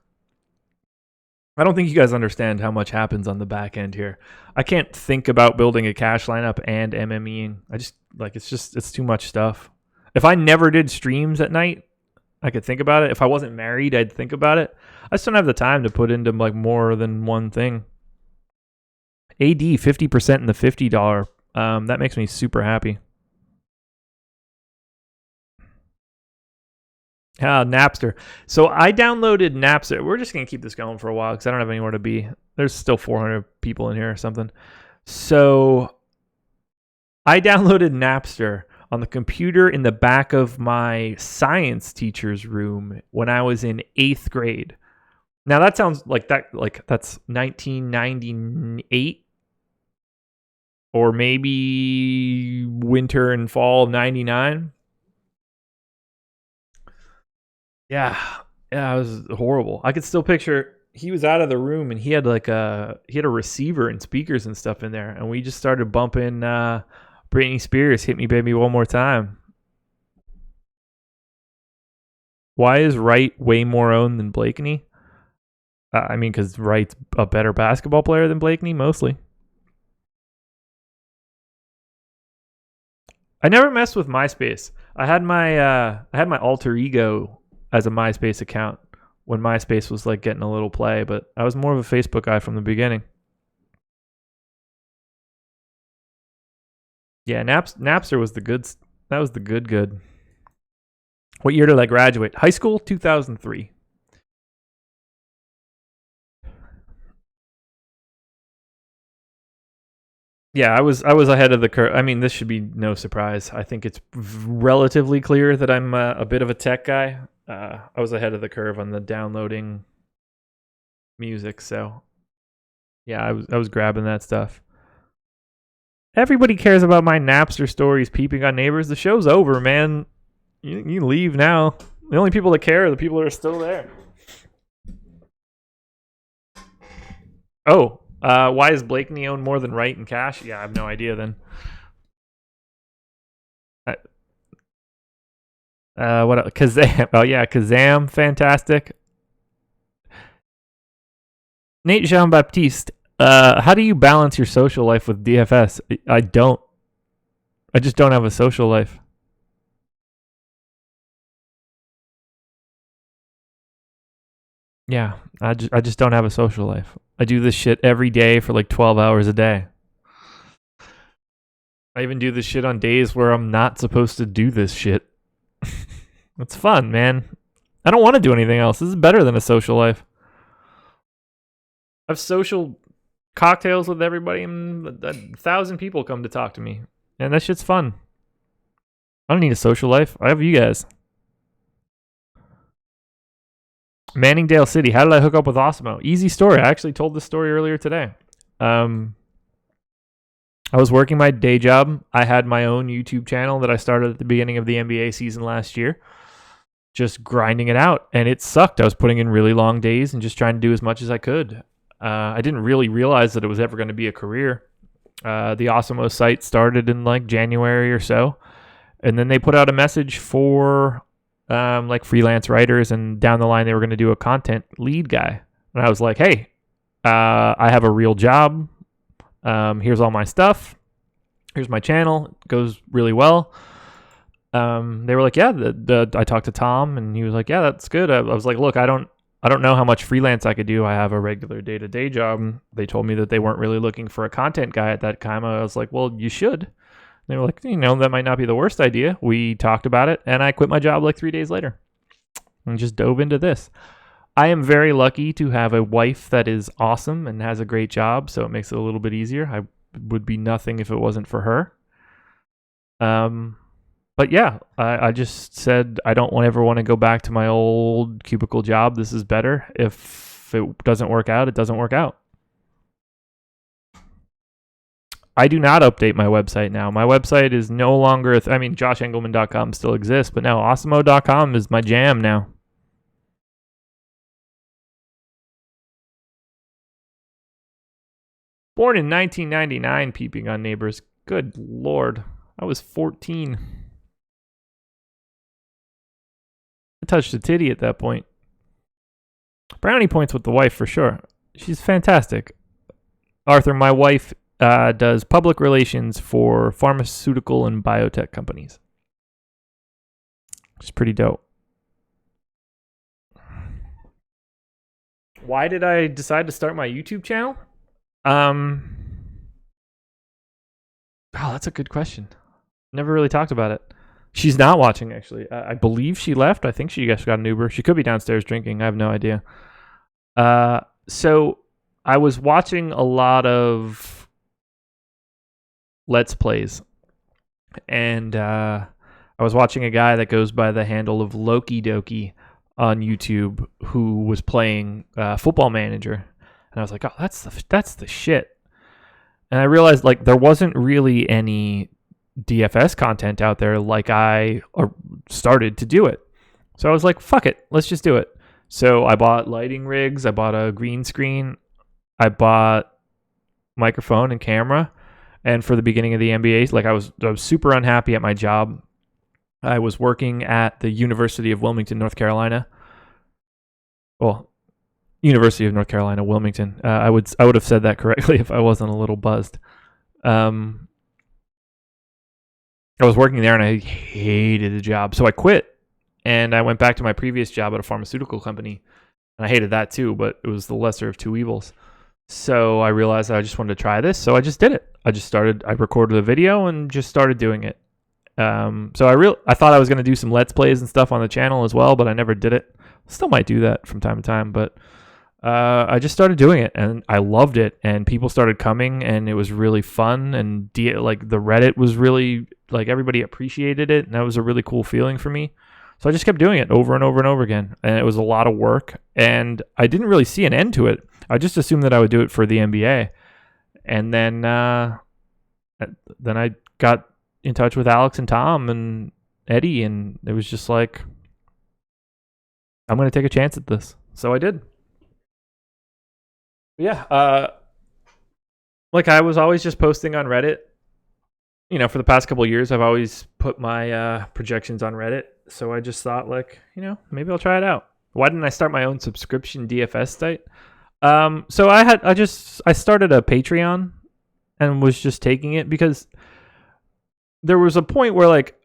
I don't think you guys understand how much happens on the back end here. I can't think about building a cash lineup and MMEing. I just like it's too much stuff. If I never did streams at night, I could think about it. If I wasn't married, I'd think about it. I just don't have the time to put into like more than one thing. AD 50% in the $50. That makes me super happy. Napster. So I downloaded Napster. We're just going to keep this going for a while because I don't have anywhere to be. There's still 400 people in here or something. So I downloaded Napster on the computer in the back of my science teacher's room when I was in 8th grade. Now that sounds like that's 1998 or maybe winter and fall of 99. Yeah, it was horrible. I could still picture he was out of the room and he had a receiver and speakers and stuff in there, and we just started bumping Britney Spears, hit me baby one more time. Why is Wright way more owned than Blakeney? I mean, because Wright's a better basketball player than Blakeney, mostly. I never messed with MySpace. I had my alter ego as a MySpace account when MySpace was like getting a little play, but I was more of a Facebook guy from the beginning. Yeah, Napster was the good. That was the good. What year did I graduate? High school, 2003. Yeah, I was ahead of the curve. I mean, this should be no surprise. I think it's relatively clear that I'm a bit of a tech guy. I was ahead of the curve on the downloading music, so yeah, I was grabbing that stuff. Everybody cares about my Napster stories peeping on neighbors. The show's over, man. You leave now. The only people that care are the people that are still there. Oh, why is Blakeney owned more than Wright and Cash? Yeah, I have no idea then. What else? Kazam? Oh yeah, Kazam, fantastic. Nate Jean Baptiste. How do you balance your social life with DFS? I don't. I just don't have a social life. Yeah, I just don't have a social life. I do this shit every day for like 12 hours a day. I even do this shit on days where I'm not supposed to do this shit. It's fun, man. I don't want to do anything else. This is better than a social life. I have social cocktails with everybody, and 1,000 people come to talk to me. And that shit's fun. I don't need a social life. I have you guys. Manningdale City. How did I hook up with Osmo? Easy story. I actually told this story earlier today. I was working my day job. I had my own YouTube channel that I started at the beginning of the NBA season last year. Just grinding it out. And it sucked. I was putting in really long days and just trying to do as much as I could. I didn't really realize that it was ever going to be a career. The Osmo site started in like January or so. And then they put out a message for like freelance writers, and down the line they were going to do a content lead guy. And I was like, hey, I have a real job. Here's all my stuff. Here's my channel. It goes really well. They were like, yeah, I talked to Tom, and he was like, yeah, that's good. I was like, look, I don't know how much freelance I could do. I have a regular day-to-day job. They told me that they weren't really looking for a content guy at that time. I was like, well, you should. They were like, that might not be the worst idea. We talked about it, and I quit my job like 3 days later and just dove into this. I am very lucky to have a wife that is awesome and has a great job, so it makes it a little bit easier. I would be nothing if it wasn't for her. But yeah, I just said I don't ever want to go back to my old cubicle job. This is better. If it doesn't work out, it doesn't work out. I do not update my website now. My website is no longer, joshengelman.com still exists, but now osmo.com is my jam now. Born in 1999, peeping on neighbors. Good Lord. I was 14. I touched a titty at that point. Brownie points with the wife for sure. She's fantastic. Arthur, my wife does public relations for pharmaceutical and biotech companies. It's pretty dope. Why did I decide to start my YouTube channel? Oh, that's a good question. Never really talked about it. She's not watching, actually. I believe she left. I think she just got an Uber. She could be downstairs drinking. I have no idea. So I was watching a lot of Let's Plays. And I was watching a guy that goes by the handle of Loki Doki on YouTube who was playing Football Manager. And I was like, oh, that's the shit. And I realized like there wasn't really any DFS content out there like I started to do it. So I was like, fuck it, let's just do it. So I bought lighting rigs, I bought a green screen, I bought microphone and camera, and for the beginning of the NBA. Like I was super unhappy at my job. I was working at the University of Wilmington, North Carolina. Well, University of North Carolina, Wilmington. I would have said that correctly if I wasn't a little buzzed. I was working there and I hated the job, so I quit and I went back to my previous job at a pharmaceutical company, and I hated that too. But it was the lesser of two evils. So I realized I just wanted to try this, so I just did it. I recorded a video and just started doing it. So I thought I was going to do some Let's Plays and stuff on the channel as well, but I never did it. Still might do that from time to time, but I just started doing it and I loved it, and people started coming and it was really fun, and like the Reddit was really, like, everybody appreciated it, and that was a really cool feeling for me. So I just kept doing it over and over and over again, and it was a lot of work, and I didn't really see an end to it. I just assumed that I would do it for the NBA, and then I got in touch with Alex and Tom and Eddie, and it was just like, I'm going to take a chance at this. So I did. Yeah. Like I was always just posting on Reddit. You know, for the past couple of years, I've always put my projections on Reddit. So I just thought, like, you know, maybe I'll try it out. Why didn't I start my own subscription DFS site? So I started a Patreon and was just taking it because there was a point where, like,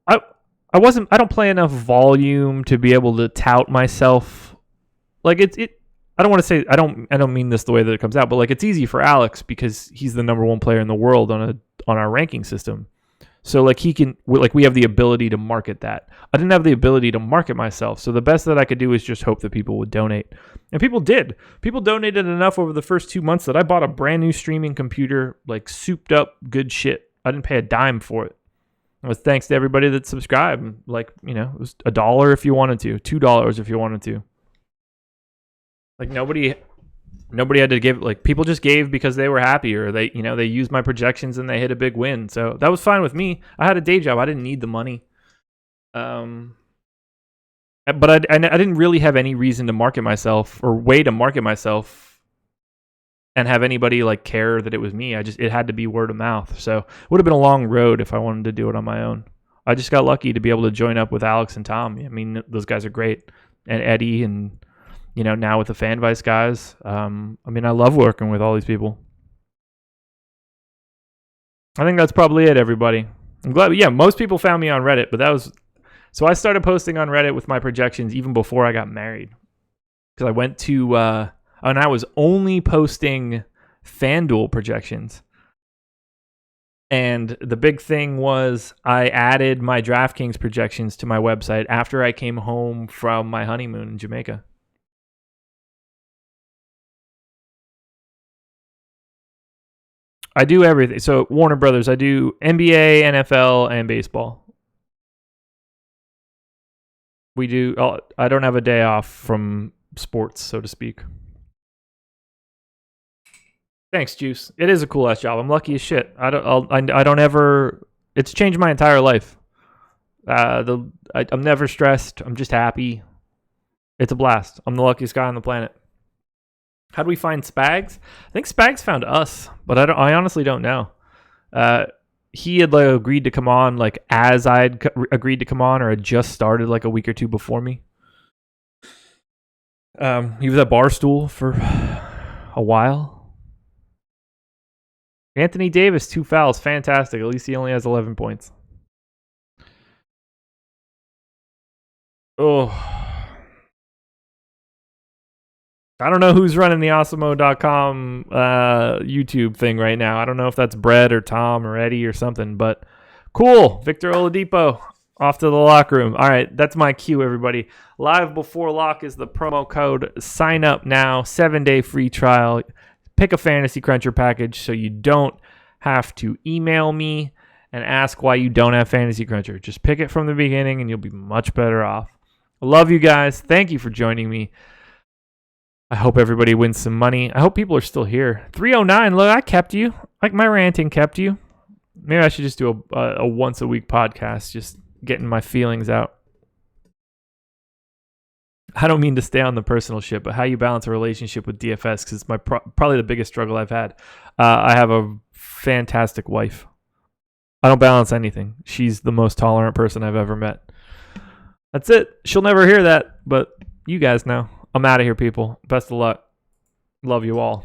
I don't play enough volume to be able to tout myself. Like I don't want to say, I don't mean this the way that it comes out, but like it's easy for Alex because he's the number one player in the world on our ranking system. So like we have the ability to market that. I didn't have the ability to market myself. So the best that I could do is just hope that people would donate. And people did. People donated enough over the first 2 months that I bought a brand new streaming computer, like souped up good shit. I didn't pay a dime for it. It was thanks to everybody that subscribed. Like, you know, it was $1 if you wanted to, $2 if you wanted to. Like nobody had to give, like people just gave because they were happy, or they used my projections and they hit a big win. So that was fine with me. I had a day job. I didn't need the money. But I didn't really have any reason to market myself or way to market myself and have anybody like care that it was me. It had to be word of mouth. So it would have been a long road if I wanted to do it on my own. I just got lucky to be able to join up with Alex and Tom. I mean, those guys are great. And Eddie, and, you know, now with the FanVice guys. I mean, I love working with all these people. I think that's probably it, everybody. I'm glad. Yeah, most people found me on Reddit, but so I started posting on Reddit with my projections even before I got married. Because I went to, and I was only posting FanDuel projections. And the big thing was I added my DraftKings projections to my website after I came home from my honeymoon in Jamaica. I do everything. So Warner Brothers, I do NBA, NFL, and baseball. I don't have a day off from sports, so to speak. Thanks, Juice. It is a cool ass job. I'm lucky as shit. I don't ever. It's changed my entire life. I'm never stressed. I'm just happy. It's a blast. I'm the luckiest guy on the planet. How do we find Spags? I think Spags found us, but I honestly don't know. He had like agreed to come on like as I'd agreed to come on, or had just started like a week or two before me. He was at Barstool for a while. Anthony Davis, 2 fouls, fantastic. At least he only has 11 points. Oh. I don't know who's running the Awesemo.com YouTube thing right now. I don't know if that's Brett or Tom or Eddie or something, but cool. Victor Oladipo off to the locker room. All right, that's my cue, everybody. Live before lock is the promo code. Sign up now. 7-day free trial. Pick a Fantasy Cruncher package so you don't have to email me and ask why you don't have Fantasy Cruncher. Just pick it from the beginning and you'll be much better off. I love you guys. Thank you for joining me. I hope everybody wins some money. I hope people are still here. 309, look, I kept you. Like my ranting kept you. Maybe I should just do a once a week podcast, just getting my feelings out. I don't mean to stay on the personal shit, but how you balance a relationship with DFS, because it's probably the biggest struggle I've had. I have a fantastic wife. I don't balance anything. She's the most tolerant person I've ever met. That's it. She'll never hear that, but you guys know. I'm out of here, people. Best of luck. Love you all.